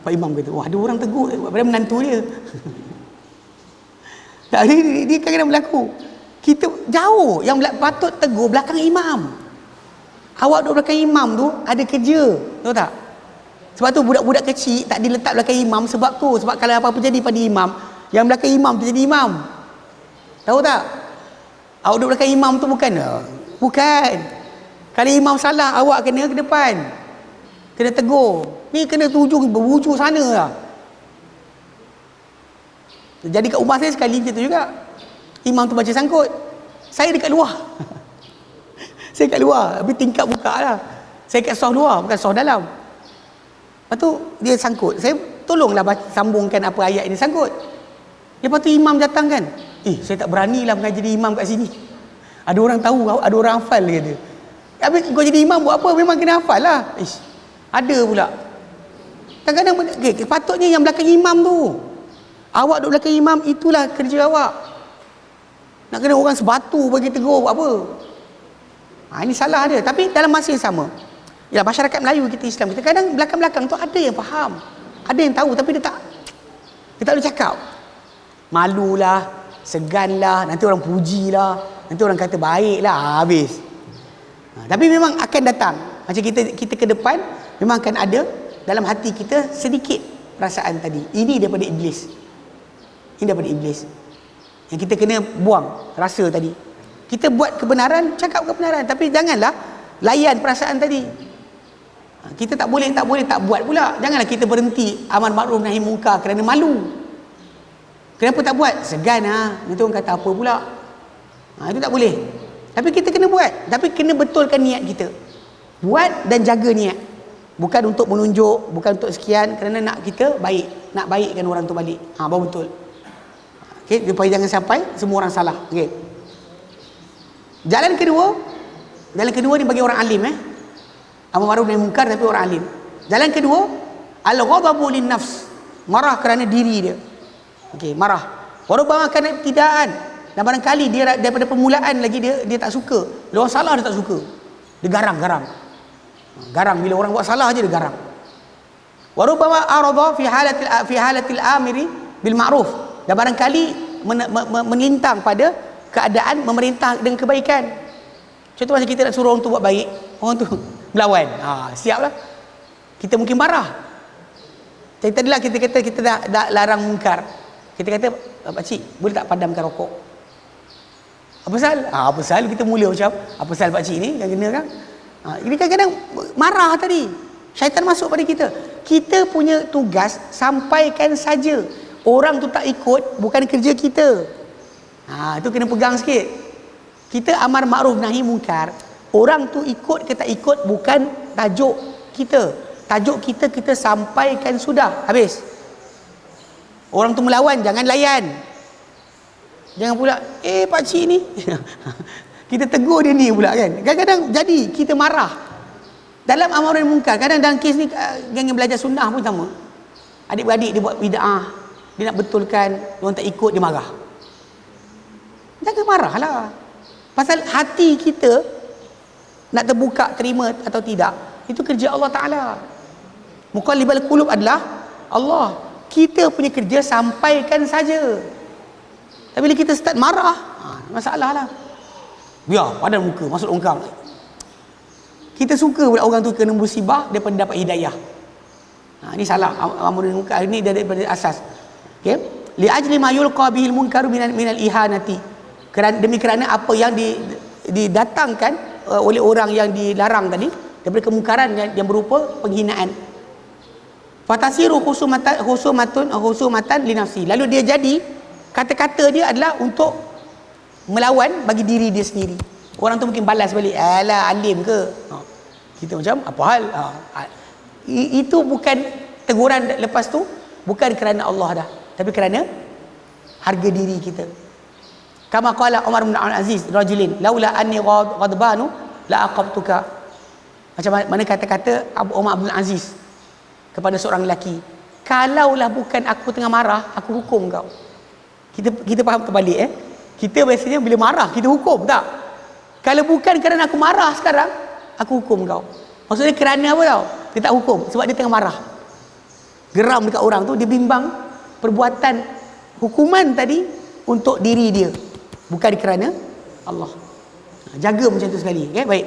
A: Pak Imam kata, wah ada orang tegur pada menantu dia. Dia kadang-kadang berlaku. Kita jauh, yang patut tegur belakang imam. Awak duduk belakang imam tu ada kerja, tahu tak? Sebab tu budak-budak kecil tak diletak belakang imam sebab tu. Sebab kalau apa-apa jadi pada imam, yang belakang imam tu jadi imam. Tahu tak? Awak duduk belakang imam tu bukan. Kalau imam salah, awak kena ke depan, kena tegur. Ni kena berwujud sana lah. Jadi kat rumah saya sekali macam tu juga. Imam tu baca sangkut, saya dekat luar. Saya kat luar, tapi tingkap buka lah. Saya kat soh luar, bukan soh dalam. Lepas tu dia sangkut, saya tolonglah sambungkan apa ayat ini sangkut. Lepas tu imam datang kan, saya tak berani lah mengajar jadi imam kat sini. Ada orang tahu, ada orang hafal dia kata. Habis kau jadi imam buat apa? Memang kena hafal lah. Ada pula. Kadang-kadang patutnya yang belakang imam tu. Awak duduk belakang imam, itulah kerja awak. Nak kena orang sebatu bagi tegur buat apa? Ini salah dia. Tapi dalam masa yang sama, ya, masyarakat Melayu kita, Islam kita, kadang belakang-belakang tu ada yang faham, ada yang tahu, tapi dia tak boleh cakap. Malulah, seganlah, nanti orang pujilah, nanti orang kata baiklah, habis. Tapi memang akan datang. Macam kita ke depan, memang akan ada dalam hati kita sedikit perasaan tadi. Ini daripada iblis. Ini daripada iblis. Yang kita kena buang rasa tadi. Kita buat kebenaran, cakap kebenaran, tapi janganlah layan perasaan tadi. Kita tak boleh tak buat pula. Janganlah kita berhenti amar makruf nahi munkar kerana malu. Kenapa tak buat? Segan nanti orang kata apa pula. Itu tak boleh. Tapi kita kena buat. Tapi kena betulkan niat kita. Buat dan jaga niat. Bukan untuk menunjuk, bukan untuk sekian, kerana nak kita baik, nak baikkan orang tu balik. Baru betul. Okey, supaya jangan sampai semua orang salah. Okey. Jalan kedua ni bagi orang alim amar ma'ruf nahi munkar tapi orang alim. Jalan kedua, al-ghadabu lin-nafs, marah kerana diri dia. Okey, marah. Warubama kana ibtidaan, dan barangkali dia daripada permulaan lagi dia tak suka. Bila orang salah dia tak suka. Dia garang. Garang bila orang buat salah aja dia garang. Warubama arada fi halatil amiri bil ma'ruf, dan barangkali melintang pada keadaan memerintah dengan kebaikan. Contoh macam kita nak suruh orang tu buat baik, orang tu melawan. Siaplah. Kita mungkin marah. Tadilah kita kata kita dah larang mungkar. Kita kata, pakcik, boleh tak padamkan rokok? Apa pasal? Apa pasal kita mula macam, apa pasal pakcik ni yang kena kan? Ini kadang-kadang marah tadi. Syaitan masuk pada kita. Kita punya tugas sampaikan saja. Orang tu tak ikut, bukan kerja kita. Itu kena pegang sikit. Kita amar makruf nahi mungkar, orang tu ikut ke tak ikut bukan tajuk kita. Tajuk kita sampaikan sudah, habis. Orang tu melawan, jangan layan. Jangan pula pakcik ni kita tegur dia ni pula kan. Kadang-kadang jadi kita marah dalam amar nahi mungkar. Kadang dalam kes ni yang belajar sunnah pun sama. Adik-beradik dia buat bid'ah, dia nak betulkan, orang tak ikut, dia marah. Jangan marahlah. Pasal hati kita nak terbuka, terima atau tidak, itu kerja Allah Ta'ala. Muqallibal qulub adalah Allah. Kita punya kerja sampaikan saja. Tapi bila kita start marah, masalah lah. Biar padan muka, masuk longkang. Kita suka pula orang tu kena musibah daripada dapat hidayah. Ini salah. Amrun munkar ini daripada asas. Okey. Li ajli ma yulqa bihil munkaru minal ihanati. Demi kerana apa yang didatangkan oleh orang yang dilarang tadi daripada kemungkaran yang berupa penghinaan. Fatasiru khusumatan li nafsi. Lalu dia jadi kata-kata dia adalah untuk melawan bagi diri dia sendiri. Orang tu mungkin balas balik, alah alim ke? Kita macam apa hal? Itu bukan teguran lepas tu bukan kerana Allah dah, tapi kerana harga diri kita. Kama qala Umar bin Abdul Aziz rajulin laula anni ghadbanu la aqabtuka. Macam mana kata-kata Umar Abdul Aziz kepada seorang lelaki, kalaulah bukan aku tengah marah, aku hukum kau. Kita faham terbalik Kita biasanya bila marah kita hukum, tak? Kalau bukan kerana aku marah sekarang, aku hukum kau. Maksudnya kerana apa tau? Dia tak hukum sebab dia tengah marah. Geram dekat orang tu, dia bimbang perbuatan hukuman tadi untuk diri dia, bukan kerana Allah. Jaga macam tu sekali, okay? Baik.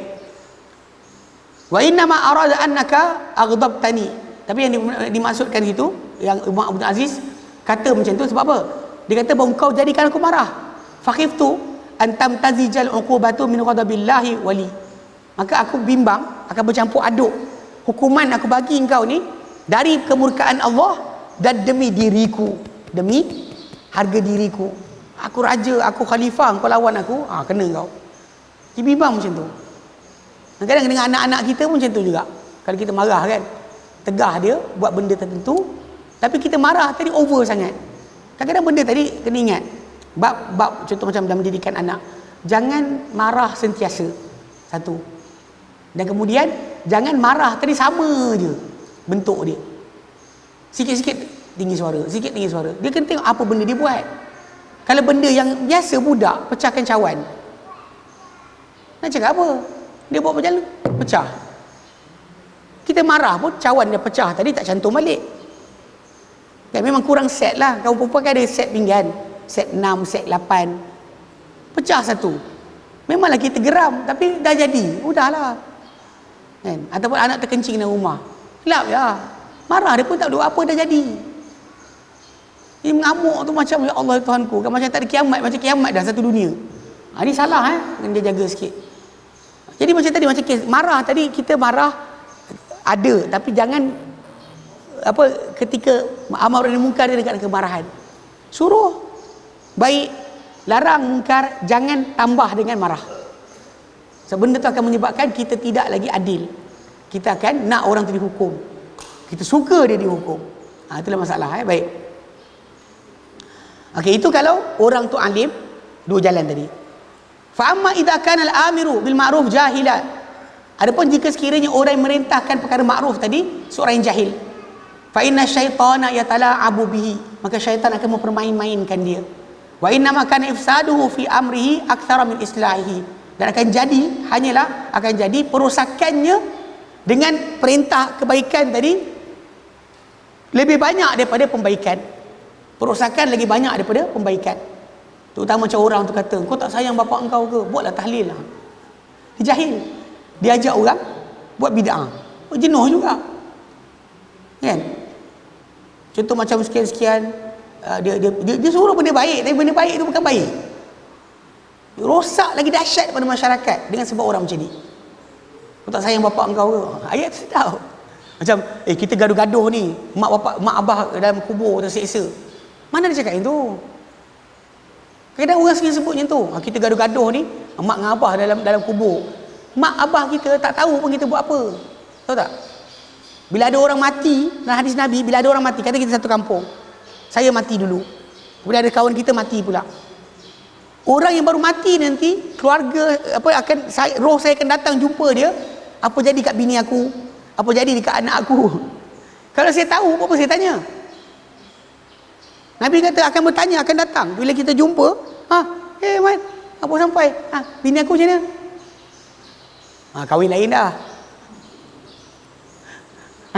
A: Wa inna ma arada annaka aghdabtani. Tapi yang dimaksudkan itu, yang Umar Abdul Aziz kata macam tu sebab apa? Dia kata bahawa kau jadikan aku marah. Fakhiftu an tamtazijal uqubatu min ghadabillahi wali. Maka aku bimbang akan bercampur aduk hukuman aku bagi engkau ni dari kemurkaan Allah dan demi diriku, demi harga diriku. Aku raja, aku khalifah, kau lawan aku, kena kau. Dia bimbang macam tu. Kadang-kadang dengan anak-anak kita pun macam tu juga. Kalau kita marah kan, tegah dia buat benda tertentu, tapi kita marah tadi over sangat. Kadang-kadang benda tadi kena ingat. Bab contoh macam dalam mendidikan anak, jangan marah sentiasa. Satu. Dan kemudian jangan marah tadi sama je bentuk dia. Sikit-sikit tinggi suara, sikit tinggi suara. Dia kena tengok apa benda dia buat. Kalau benda yang biasa budak pecahkan cawan, nak cakap apa? Dia buat berjalan pecah. Kita marah pun cawan dia pecah tadi tak cantum balik. Kan memang kurang set lah. Kamu perempuan kan ada set pinggan, set 6, set 8. Pecah satu. Memanglah kita geram, tapi dah jadi, udahlah. Kan? Ataupun anak terkencing dalam rumah. Kelap ya. Marah dia pun tak ada apa dah jadi. Ini mengamuk tu macam ya Allah Tuhanku, kan macam tak ada kiamat, macam kiamat dah satu dunia. Ini salah dia jaga sikit. Jadi macam tadi, macam kes marah tadi, kita marah ada, tapi jangan ketika amar dan munkar dia dekat kemarahan. Suruh baik, larang mungkar, jangan tambah dengan marah. Sebab benda tu akan menyebabkan kita tidak lagi adil. Kita akan nak orang tu dihukum. Kita suka dia dihukum. Itulah masalah. Baik. Okey, itu kalau orang tu alim, dua jalan tadi. Fa amma idza kana al-amiru bil ma'ruf jahila. Adapun jika sekiranya orang yang merintahkan perkara makruf tadi seorang yang jahil, fa inna syaitana yatala'abu bihi, maka syaitan akan mempermain-mainkan dia. Wa inna ma kana ifsaduhu fi amrihi aktsara min islahihi, dan akan jadi perosakannya dengan perintah kebaikan tadi lebih banyak daripada pembaikan. Perosakan lagi banyak daripada pembaikan. Terutama macam orang tu kata, kau tak sayang bapa engkau ke? Buatlah tahlil lah. Dia jahil. Dia ajak orang buat bid'ah. Jenuh juga. Kan? Contoh macam sekian-sekian, dia suruh benda baik, tapi benda baik tu bukan baik. Rosak lagi dahsyat pada masyarakat dengan sebab orang macam ni. Kau tak sayang bapa engkau ke? Ayat sedap. Macam kita gaduh-gaduh ni, mak abah dalam kubur terseksa. Mana dia cakap itu? Kadang orang sering sebut macam tu. Kita gaduh-gaduh ni, mak dengan abah dalam kubur. Mak abah kita tak tahu pun kita buat apa. Tahu tak? Bila ada orang mati, dalam hadis Nabi, bila ada orang mati, kata kita satu kampung, saya mati dulu, kemudian ada kawan kita mati pula. Orang yang baru mati nanti, keluarga roh saya akan datang jumpa dia. Apa jadi kat bini aku? Apa jadi dekat anak aku? Kalau saya tahu, apa saya tanya? Nabi kata akan bertanya, akan datang. Bila kita jumpa, Mat, apa sampai? Bini aku macam mana? Kahwin lain dah.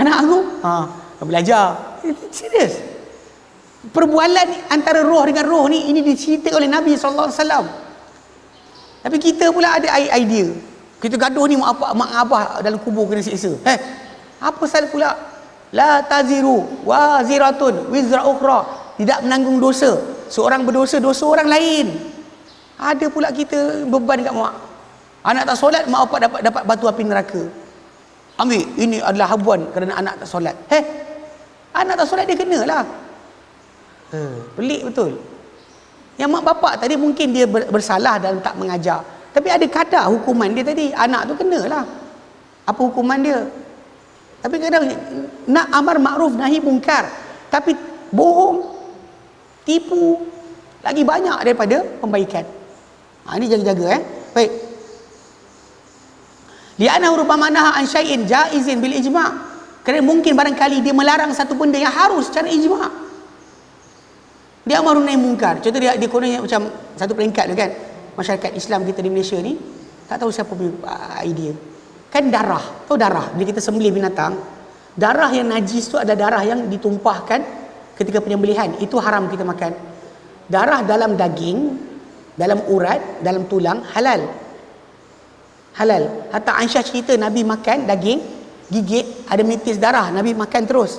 A: Anak aku belajar. Serius. Perbualan antara roh dengan roh ni, ini diceritakan oleh Nabi SAW. Tapi kita pula ada idea. Kita gaduh ni mak abah dalam kubur kena siksa. Apa salah pula? La taziru waziratun wizra ukhra. Tidak menanggung dosa. Seorang berdosa, dosa orang lain. Ada pula kita beban kat mak. Anak tak solat, mak bapak dapat batu api neraka. Ambil, ini adalah habuan kerana anak tak solat. Anak tak solat dia kenalah. Pelik betul. Yang mak bapak tadi mungkin dia bersalah dalam tak mengajar, tapi ada kadar hukuman dia tadi. Anak tu kenalah. Apa hukuman dia? Tapi kadang nak amar makruf nahi mungkar, tapi bohong, tipu lagi banyak daripada pembaikan. Ini jaga-jaga. Baik. Li'annahu rubbama naha an syai'in jaizin bil ijma'. Kerana mungkin barangkali dia melarang satu benda yang harus secara ijma'. Dia amarun nahi mungkar. Contoh dia kononnya macam satu peringkat tu kan. Masyarakat Islam kita di Malaysia ni tak tahu siapa punya idea. Kan darah. Tahu darah? Bila kita sembelih binatang, darah yang najis tu adalah darah yang ditumpahkan ketika penyembelihan. Itu haram kita makan. Darah dalam daging, dalam urat, dalam tulang halal. Halal. Hatta Aisyah cerita Nabi makan daging, gigit, ada menitis darah, Nabi makan terus.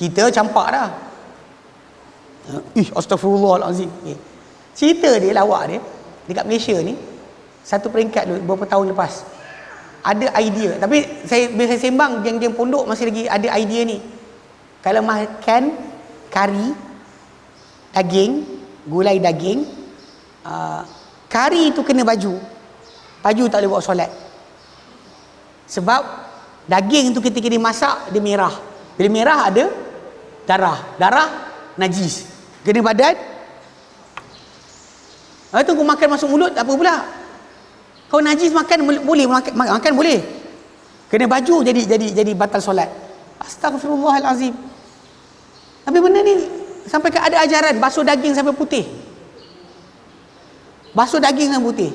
A: Kita campak dah. Astagfirullahalazim. Cerita dia, lawak dia dekat Malaysia ni, satu peringkat dulu beberapa tahun lepas. Ada idea, tapi bila saya sembang geng-geng pondok masih lagi ada idea ni. Kalau makan kari daging, gulai daging, kari tu kena baju tak boleh bawa solat. Sebab daging tu ketika dimasak dia merah. Bila merah ada darah najis kena badan. Tu kau makan masuk mulut apa pula? Kau najis makan boleh, makan boleh. Kena baju jadi batal solat. Astagfirullahalazim. Tapi benda ni sampai ke ada ajaran basuh daging sampai putih. Basuh daging sampai putih.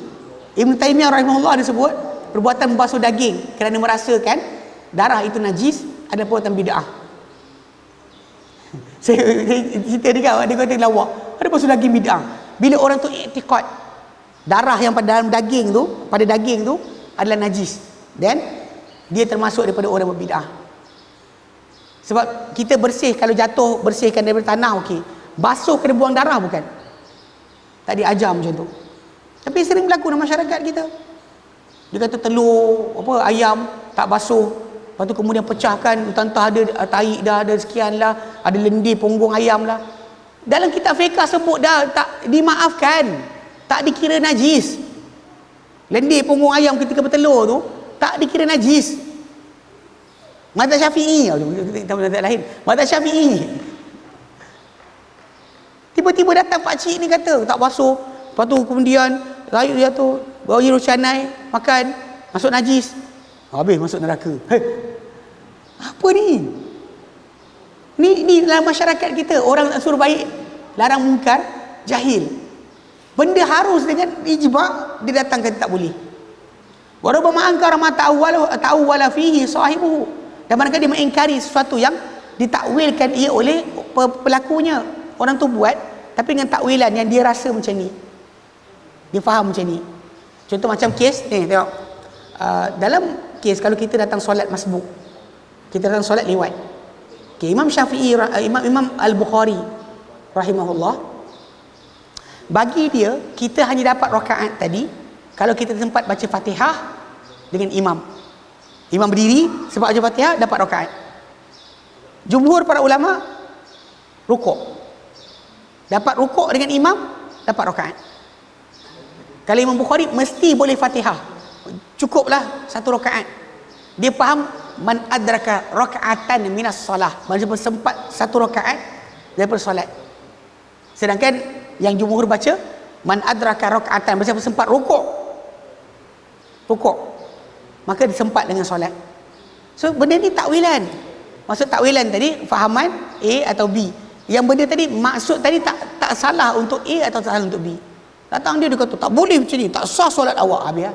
A: Ibn Taymiyah rahimahullah ada sebut perbuatan membasuh daging kerana merasakan darah itu najis adalah perbuatan bid'ah. Saya cerita dia kata lawak. Ada basuh daging bid'ah. Bila orang tu i'tiqad darah yang pada dalam daging tu, pada daging tu adalah najis, dan dia termasuk daripada orang berbid'ah. Sebab kita bersih, kalau jatuh bersihkan daripada tanah okey. Basuh kena buang darah bukan? Tak diajar macam tu. Tapi sering berlaku dalam masyarakat kita. Dia kata telur ayam tak basuh, lepas tu kemudian pecahkan, entah ada tahi dah, ada sekian lah, ada lendir punggung ayam lah. Dalam kitab fiqh sebut dah tak dimaafkan, tak dikira najis. Lendir punggung ayam ketika bertelur tu tak dikira najis. Mazhab Syafi'i, kita mazhab lain. Mazhab Syafi'i. Tiba-tiba datang pak cik ni kata tak basuh, lepas tu kemudian rayut dia tu bawa rocanai makan, masuk najis. Habis masuk neraka. Apa ni? Ni dalam masyarakat kita, orang tak suruh baik, larang mungkar, jahil. Benda harus dengan ijma' dia datangkan tak boleh. Wa rabbama ankara ma ta'awwala fihi sahibuhu. Dan manakala dia mengingkari sesuatu yang ditakwilkan ia oleh pelakunya. Orang tu buat tapi dengan takwilan yang dia rasa macam ni. Dia faham macam ni. Contoh macam kes ni, tengok. Dalam kes kalau kita datang solat masbuk, kita datang solat lewat. Okay, Imam Syafi'i, Imam Al-Bukhari rahimahullah, bagi dia kita hanya dapat rakaat tadi kalau kita sempat baca Fatihah dengan imam. Imam berdiri sebab baca Fatihah dapat rakaat. Jumhur para ulama rukuk. Dapat rukuk dengan imam dapat rakaat. Kalau Imam Bukhari mesti boleh Fatihah, cukuplah satu rakaat. Dia faham man adraka raka'atan minas solah, maksudnya sempat satu rakaat daripada solat. Sedangkan yang jumhur baca man adraka raka'atan, maksudnya sempat rukuk, maka disempat dengan solat. So benda ni takwilan. Maksud takwilan tadi fahaman A atau B. Yang benda tadi maksud tadi tak salah untuk A atau tak salah untuk B. Datang dia kata tak boleh macam ni, tak sah solat awak. Habis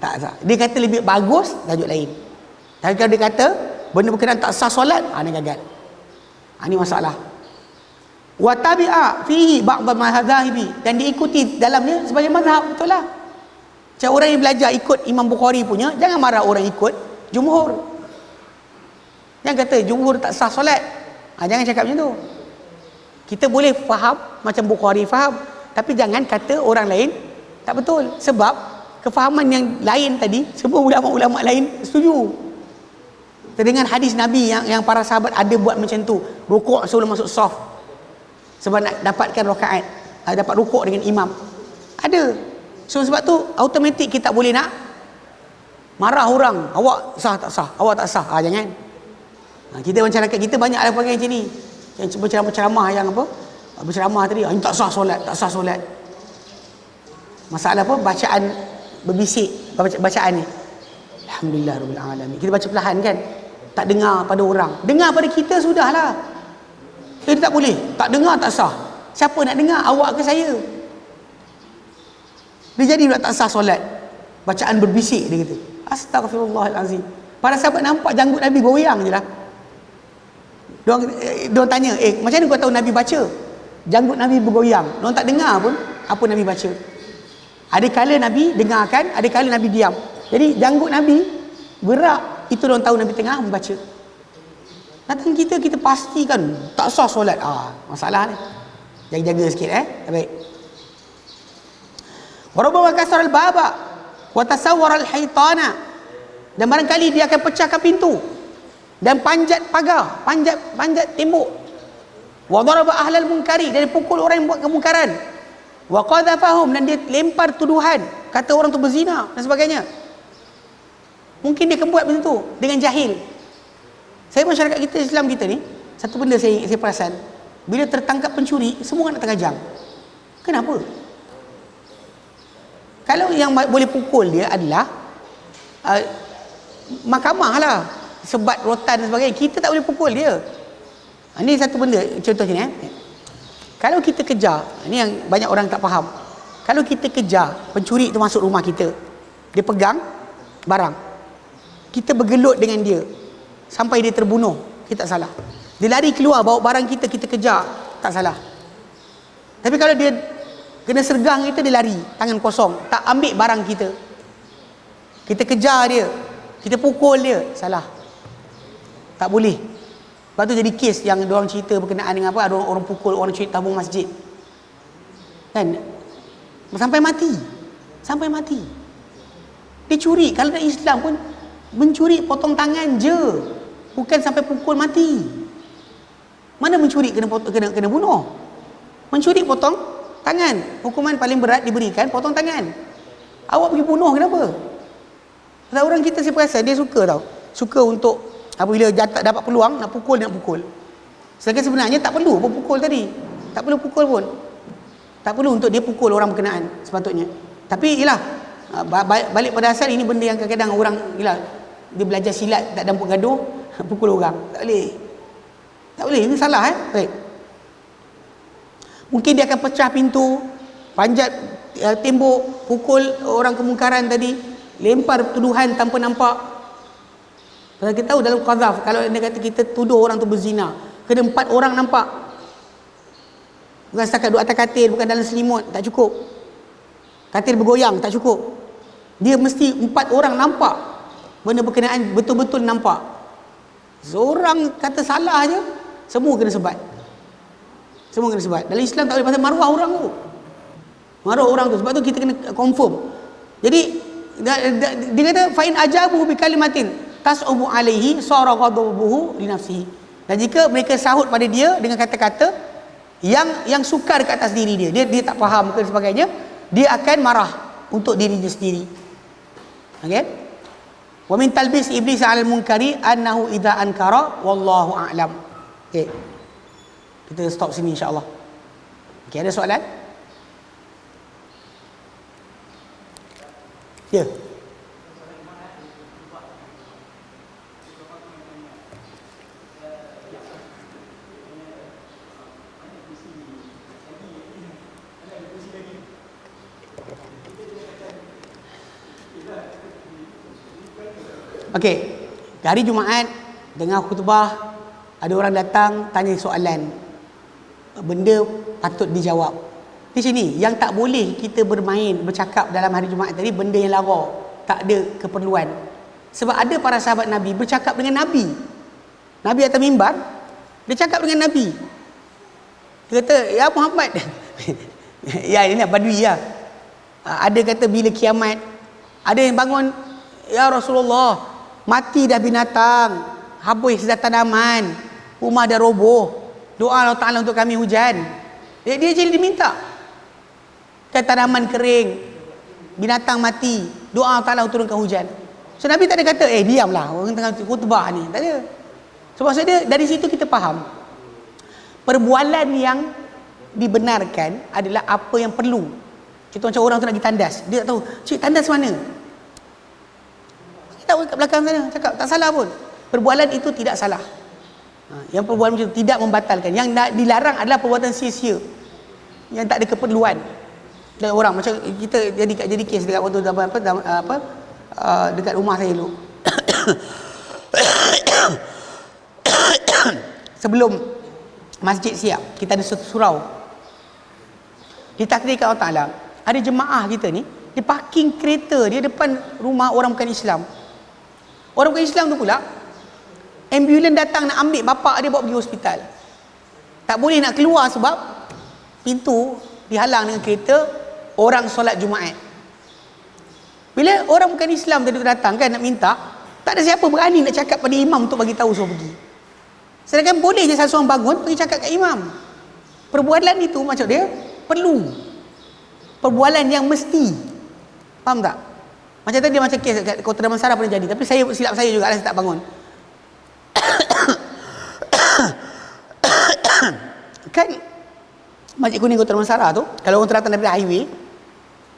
A: tak sah. Dia kata lebih bagus tajuk lain. Tapi kalau dia kata benda berkenaan tak sah solat, ni gagal. Ni masalah. Wa tabi'a fihi ba'd al-madhahibi, dan diikuti dalamnya sebagai mazhab, betul lah. Macam orang yang belajar ikut Imam Bukhari punya, jangan marah orang ikut jumhur. Jangan kata jumhur tak sah solat. Jangan cakap macam tu. Kita boleh faham macam Bukhari faham, tapi jangan kata orang lain tak betul. Sebab kefahaman yang lain tadi, semua ulama-ulama lain setuju. Dengan hadis Nabi yang para sahabat ada buat macam tu, rukuk sebelum masuk saf, sebab nak dapatkan rakaat, dapat rukuk dengan imam. Ada. So sebab tu automatik kita tak boleh nak marah orang, awak sah tak sah, awak tak sah. Jangan. Kita masyarakat kita banyak ada panggil macam ni, yang berceramah yang apa, berceramah tadi, ini tak sah solat, tak sah solat. Masalah apa? Bacaan berbisik, bacaan ni, alhamdulillah rabbil alamin, kita baca perlahan kan, tak dengar pada orang. Dengar pada kita sudahlah. Dia tak boleh, tak dengar tak sah. Siapa nak dengar, awak ke saya? Dia jadi pula tak sah solat, bacaan berbisik, dia kata. Astaghfirullahalazim. Para sahabat nampak janggut Nabi goyang je lah. Diorang tanya, macam mana kau tahu Nabi baca? Janggut Nabi bergoyang. Diorang tak dengar pun apa Nabi baca. Ada kala Nabi dengarkan, ada kala Nabi diam. Jadi janggut Nabi gerak, itu diorang tahu Nabi tengah membaca. Datang kita pastikan tak sah solat. Masalah ni. Jaga-jaga sikit baik. Warubama kasar al-baba wa tasawwara al-haytana, dan barangkali dia akan pecahkan pintu dan panjat pagar, panjat tembok. Wa daraba ahlal munkari, dan dia pukul orang yang buat kemungkaran. Wa qadhafahum, dan dia lempar tuduhan, kata orang tu berzina dan sebagainya. Mungkin dia akan buat macam tu dengan jahil. Saya masyarakat kita Islam kita ni, satu benda saya perasan, bila tertangkap pencuri, semua orang nak terkajang. Kenapa? Kalau yang boleh pukul dia adalah mahkamah lah, sebat, rotan dan sebagainya, kita tak boleh pukul dia. Ini satu benda, contoh sini kalau kita kejar, ini yang banyak orang tak faham, kalau kita kejar pencuri itu masuk rumah kita, dia pegang barang, kita bergelut dengan dia sampai dia terbunuh, kita tak salah. Dia lari keluar bawa barang kita, kita kejar, tak salah. Tapi kalau dia kena sergang kita, dia lari tangan kosong, tak ambil barang kita, kita kejar dia, kita pukul dia, salah. Tak boleh. Lepas tu jadi kes yang diorang cerita berkenaan dengan apa, ada orang pukul orang curi tabung masjid kan, sampai mati. Dia curi. Kalau dalam Islam pun mencuri potong tangan je, bukan sampai pukul mati. Mana mencuri kena bunuh? Mencuri potong tangan, hukuman paling berat diberikan potong tangan. Awak pergi bunuh, kenapa? Sebab orang kita, saya perasan dia suka untuk apabila dapat peluang nak pukul. Sedangkan sebenarnya tak perlu pun pukul tadi, tak perlu pukul pun, tak perlu untuk dia pukul orang berkenaan sepatutnya. Tapi ialah balik pada asal, ini benda yang kadang-kadang orang dia belajar silat tak dampuk gaduh, pukul orang. Tak boleh, ini salah baik. Mungkin dia akan pecah pintu, panjat tembok, pukul orang kemungkaran tadi, lempar tuduhan tanpa nampak. Pasal kita tahu dalam qazaf, kalau dia kata kita tuduh orang tu berzina, kena 4 orang nampak. Bukan setakat duduk atas katil, bukan dalam selimut, tak cukup. Katil bergoyang, tak cukup. Dia mesti 4 orang nampak benda berkenaan, betul-betul nampak. Seorang kata salah je, semua kena sebat. Dalam Islam tak boleh, pasal maruah orang tu. Sebab tu kita kena confirm. Jadi dia kata fa in ajabu bi kalimatin tas'ubu alaihi sara ghadabuhu li nafsihi. Dan jika mereka sahut pada dia dengan kata-kata yang sukar ke atas diri dia tak faham ke sebagainya, dia akan marah untuk dirinya sendiri. Okey? Wa min talbis iblis 'alal munkari annahu idza ankara wallahu a'lam. Okey. Kita stop sini insya-Allah. Okey, ada soalan? Ya. Okey. Hari Jumaat dengar khutbah, ada orang datang tanya soalan, benda patut dijawab. Di sini yang tak boleh kita bercakap dalam hari Jumaat tadi benda yang lara, tak ada keperluan. Sebab ada para sahabat Nabi bercakap dengan Nabi. Nabi atas mimbar, dia cakap dengan Nabi. Dia kata, ya Muhammad. Ya ini Badui lah. Ada kata bila kiamat, ada yang bangun, ya Rasulullah, mati dah binatang, habis dah tanaman, rumah dah roboh, doa Allah Ta'ala untuk kami hujan. Dia jadi diminta, kan tanaman kering, binatang mati, doa Allah Ta'ala turunkan hujan. So Nabi tak ada kata, diamlah, orang tengah khutbah ni. Tak ada. So maksud dia, dari situ kita faham perbualan yang dibenarkan adalah apa yang perlu. Contoh macam orang tu nak pergi tandas, dia tak tahu, cik tandas mana? Dia tahu kat belakang sana, cakap tak salah pun. Perbualan itu tidak salah. Yang perbualan macam itu tidak membatalkan. Yang dilarang adalah perbuatan sia-sia, yang tak ada keperluan. Dan orang macam kita jadi kes dekat waktu dekat rumah saya dulu. Sebelum masjid siap, kita ada satu surau. Ditakdirkan Allah Ta'ala, ada jemaah kita ni, dia parking kereta dia depan rumah orang bukan Islam. Orang bukan Islam tu pula, ambulans datang nak ambil bapak dia bawa pergi hospital. Tak boleh nak keluar sebab pintu dihalang dengan kereta orang solat Jumaat. Bila orang bukan Islam tadi datang kan nak minta, tak ada siapa berani nak cakap pada imam untuk bagi tahu suruh pergi. Sedangkan boleh je seseorang bangun pergi cakap kat imam. Perbualan itu maksud dia perlu. Perbualan yang mesti. Faham tak? Macam tadi macam kes kat Kota Damansara pernah jadi, tapi saya silap saya juga saya tak bangun. Kan Masjid Kuning Kota Damansara tu, kalau orang datang dari highway,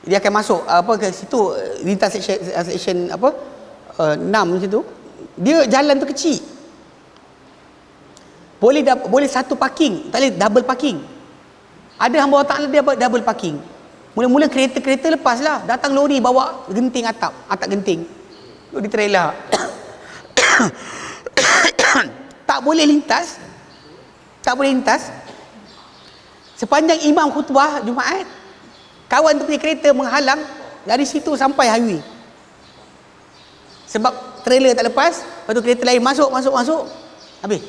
A: dia akan masuk ke situ, lintas section 6 macam tu. Dia jalan tu kecil. Boleh satu parking, tak boleh double parking. Ada hamba Allah Ta'ala dia double parking. Mula-mula kereta lepas lah, datang lori bawa genting atap genting, lori trailer. Tak boleh lintas sepanjang imam khutbah Jumaat. Kawan tu punya kereta menghalang dari situ sampai highway. Sebab trailer tak lepas, lepas tu kereta lain masuk, habis.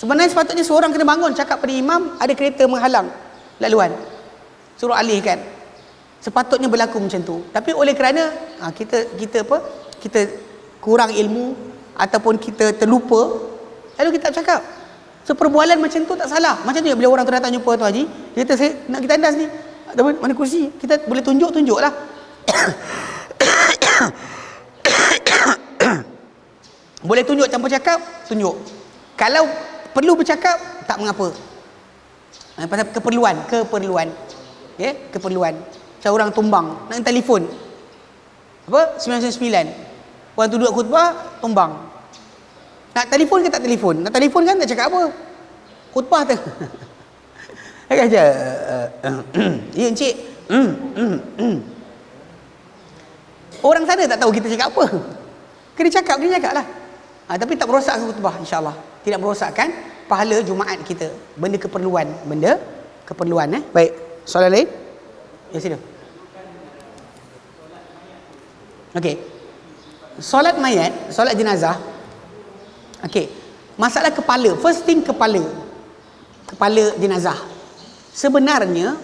A: Sebenarnya sepatutnya seorang kena bangun cakap pada imam, ada kereta menghalang laluan, suruh alihkan. Sepatutnya berlaku macam tu. Tapi oleh kerana kita kurang ilmu ataupun kita terlupa, lalu kita tak cakap. So perbualan macam tu tak salah. Macam tu bila orang tu datang jumpa tu haji, dia kata saya nak kita tandas ni, mana kursi, kita boleh tunjuklah. Boleh tunjuk tanpa cakap, tunjuk. Kalau perlu bercakap, tak mengapa. Pasal keperluan. Ya, keperluan. Macam orang tumbang, nak telefon. 999. Orang tu duduk khutbah, tumbang. Nak telefon ke tak telefon? Nak telefon kan tak cakap apa. Khutbah tu. Dia kata, ya encik. Orang sana tak tahu kita cakap apa. Kena cakap lah. Tapi tak merosakkan khutbah, insya-Allah. Tidak merosakkan pahala Jumaat kita. Benda keperluan. Baik. Soalan lain? Ya, sila. Okey. Solat mayat, solat jenazah. Okey. Masalah kepala. First thing kepala jenazah. Sebenarnya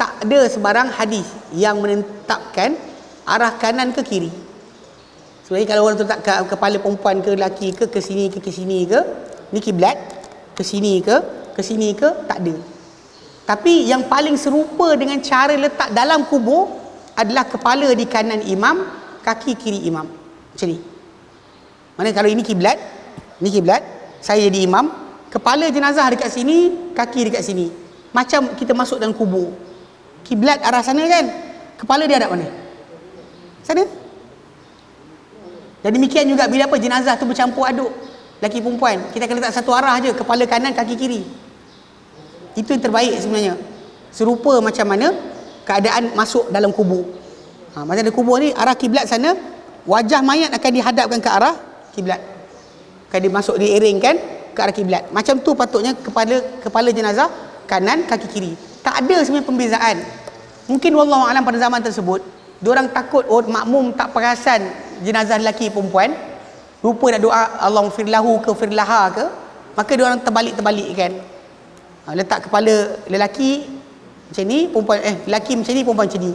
A: tak ada sebarang hadis yang menetapkan arah kanan ke kiri. Sebenarnya kalau orang tu letak kepala perempuan ke lelaki ke sini ke ni kiblat, ke sini ke tak ada. Tapi yang paling serupa dengan cara letak dalam kubur adalah kepala di kanan imam, kaki kiri imam. Macam ni. Mana kalau ini kiblat, saya jadi imam, kepala jenazah dekat sini, kaki dekat sini. Macam kita masuk dalam kubur. Kiblat arah sana kan? Kepala dia hadap mana? Sana. Dan demikian juga bila jenazah tu bercampur aduk, lelaki perempuan, kita akan letak satu arah je, kepala kanan, kaki kiri. Itu yang terbaik sebenarnya. Serupa macam mana keadaan masuk dalam kubur. Macam dalam kubur ni, arah kiblat sana, wajah mayat akan dihadapkan ke arah kiblat. Kan dia masuk diiringkan ke arah kiblat. Macam tu patutnya kepala jenazah kanan, kaki kiri. Tak ada sebenarnya pembezaan. Mungkin wallahu alam pada zaman tersebut diorang takut makmum tak perasan jenazah lelaki perempuan, lupa nak doa Allahumma firlahu ke firlaha ke, maka diorang terbalik-kan. Letak kepala lelaki macam ni, perempuan lelaki macam ni, perempuan macam ni.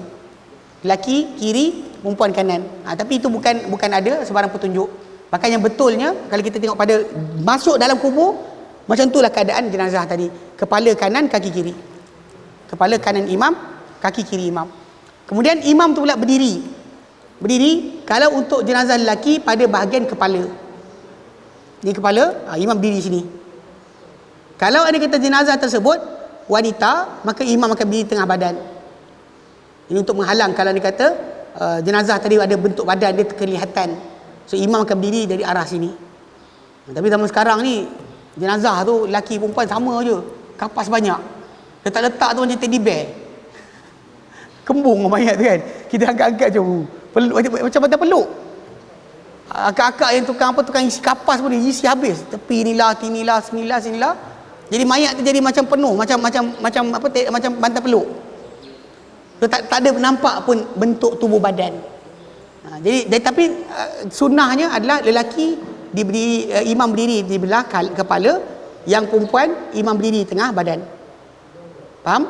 A: Lelaki kiri, perempuan kanan. Tapi itu bukan ada sebarang petunjuk. Bahkan yang betulnya kalau kita tengok pada masuk dalam kubur, macam itulah keadaan jenazah tadi. Kepala kanan, kaki kiri. Kepala kanan imam, kaki kiri imam. Kemudian imam tu pula berdiri. Kalau untuk jenazah lelaki pada bahagian kepala. Ni kepala, imam berdiri sini. Kalau ada kata jenazah tersebut wanita, maka imam akan berdiri tengah badan. Ini untuk menghalang kalau dia kata jenazah tadi ada bentuk badan dia kelihatan. So imam akan berdiri dari arah sini. Tapi zaman sekarang ni jenazah tu lelaki perempuan sama je. Kapas banyak. Letak-letak tu macam teddy bear. Kembung mayat tu kan. Kita angkat-angkat je. Peluk, macam badan peluk. Akak-akak yang tukang isi kapas pun dia isi habis. Tepi inilah, sinilah. Jadi mayat tu jadi macam penuh, macam bantal peluk. So, tak ada nampak pun bentuk tubuh badan. Tapi sunnahnya adalah lelaki imam berdiri di belah kepala, yang perempuan imam berdiri tengah badan. Faham?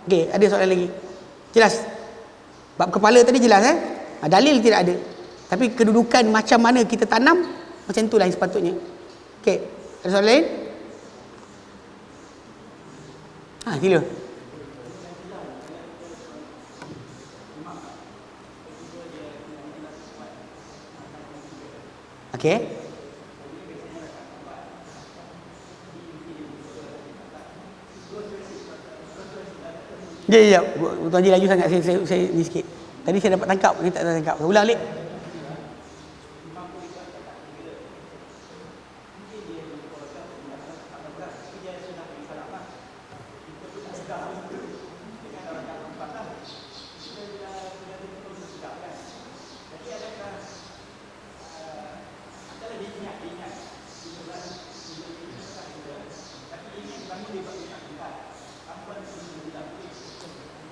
A: Okey, ada soalan lagi? Jelas? Bab kepala tadi jelas dalil tidak ada. Tapi kedudukan macam mana kita tanam, macam itulah yang sepatutnya. Okey, ada soalan lain? Sila. Okey. Ya. Tuan Haji laju sangat saya ni sikit. Tadi saya dapat tangkap, ni tak tangkap. Saya ulang balik.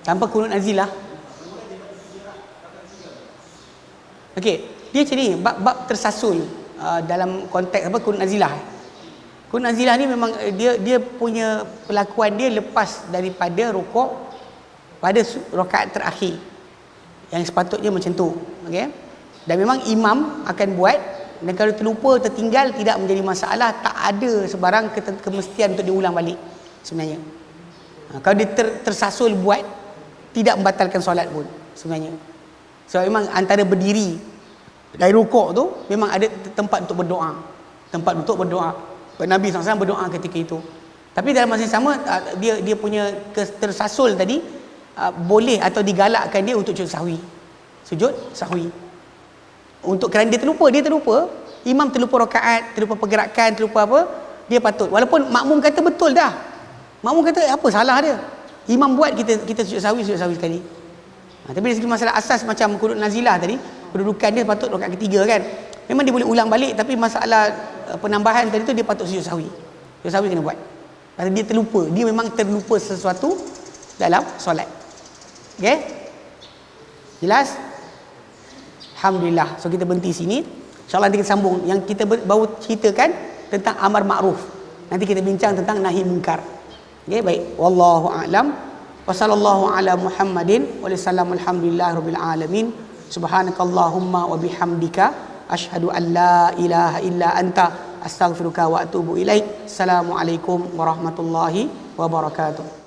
A: Tanpa kunut nazilah. Okey, dia macam ni, bab tersasul dalam konteks kunut nazilah. Kunut nazilah ni memang dia punya perlakuan dia lepas daripada rukuk pada rakaat terakhir. Yang sepatutnya macam tu. Okey. Dan memang imam akan buat, dan kalau terlupa, tertinggal, tidak menjadi masalah, tak ada sebarang kemestian untuk diulang balik sebenarnya. Kalau dia tersasul buat, tidak membatalkan solat pun sebenarnya. Sebab memang antara berdiri dari rukuk tu memang ada tempat untuk berdoa. Nabi SAW berdoa ketika itu. Tapi dalam masa yang sama dia punya tersasul tadi boleh atau digalakkan dia untuk sujud sahwi. Untuk kerana dia terlupa, imam terlupa rakaat, terlupa pergerakan, terlupa apa, dia patut. Walaupun makmum kata betul dah. Makmum kata apa salah dia? Imam buat kita sujud sahwi sekali. Tapi dari segi masalah asas macam kunut nazilah tadi, kedudukan dia patut rakaat ketiga kan. Memang dia boleh ulang balik, tapi masalah penambahan tadi tu dia patut sujud sahwi. Sujud sahwi kena buat. Kerana dia terlupa, dia memang terlupa sesuatu dalam solat. Okey? Jelas? Alhamdulillah. So kita berhenti sini. InsyaAllah nanti kita sambung. Yang kita baru ceritakan tentang amar ma'ruf. Nanti kita bincang tentang nahi munkar. Okay, baik. Wallahu a'lam. Wa sallallahu ala Muhammadin wa sallam alhamdulillahirabbil alamin. Subhanakallahumma wa bihamdika asyhadu an la ilaha illa anta astaghfiruka wa atubu ilaik. Assalamualaikum warahmatullahi wabarakatuh.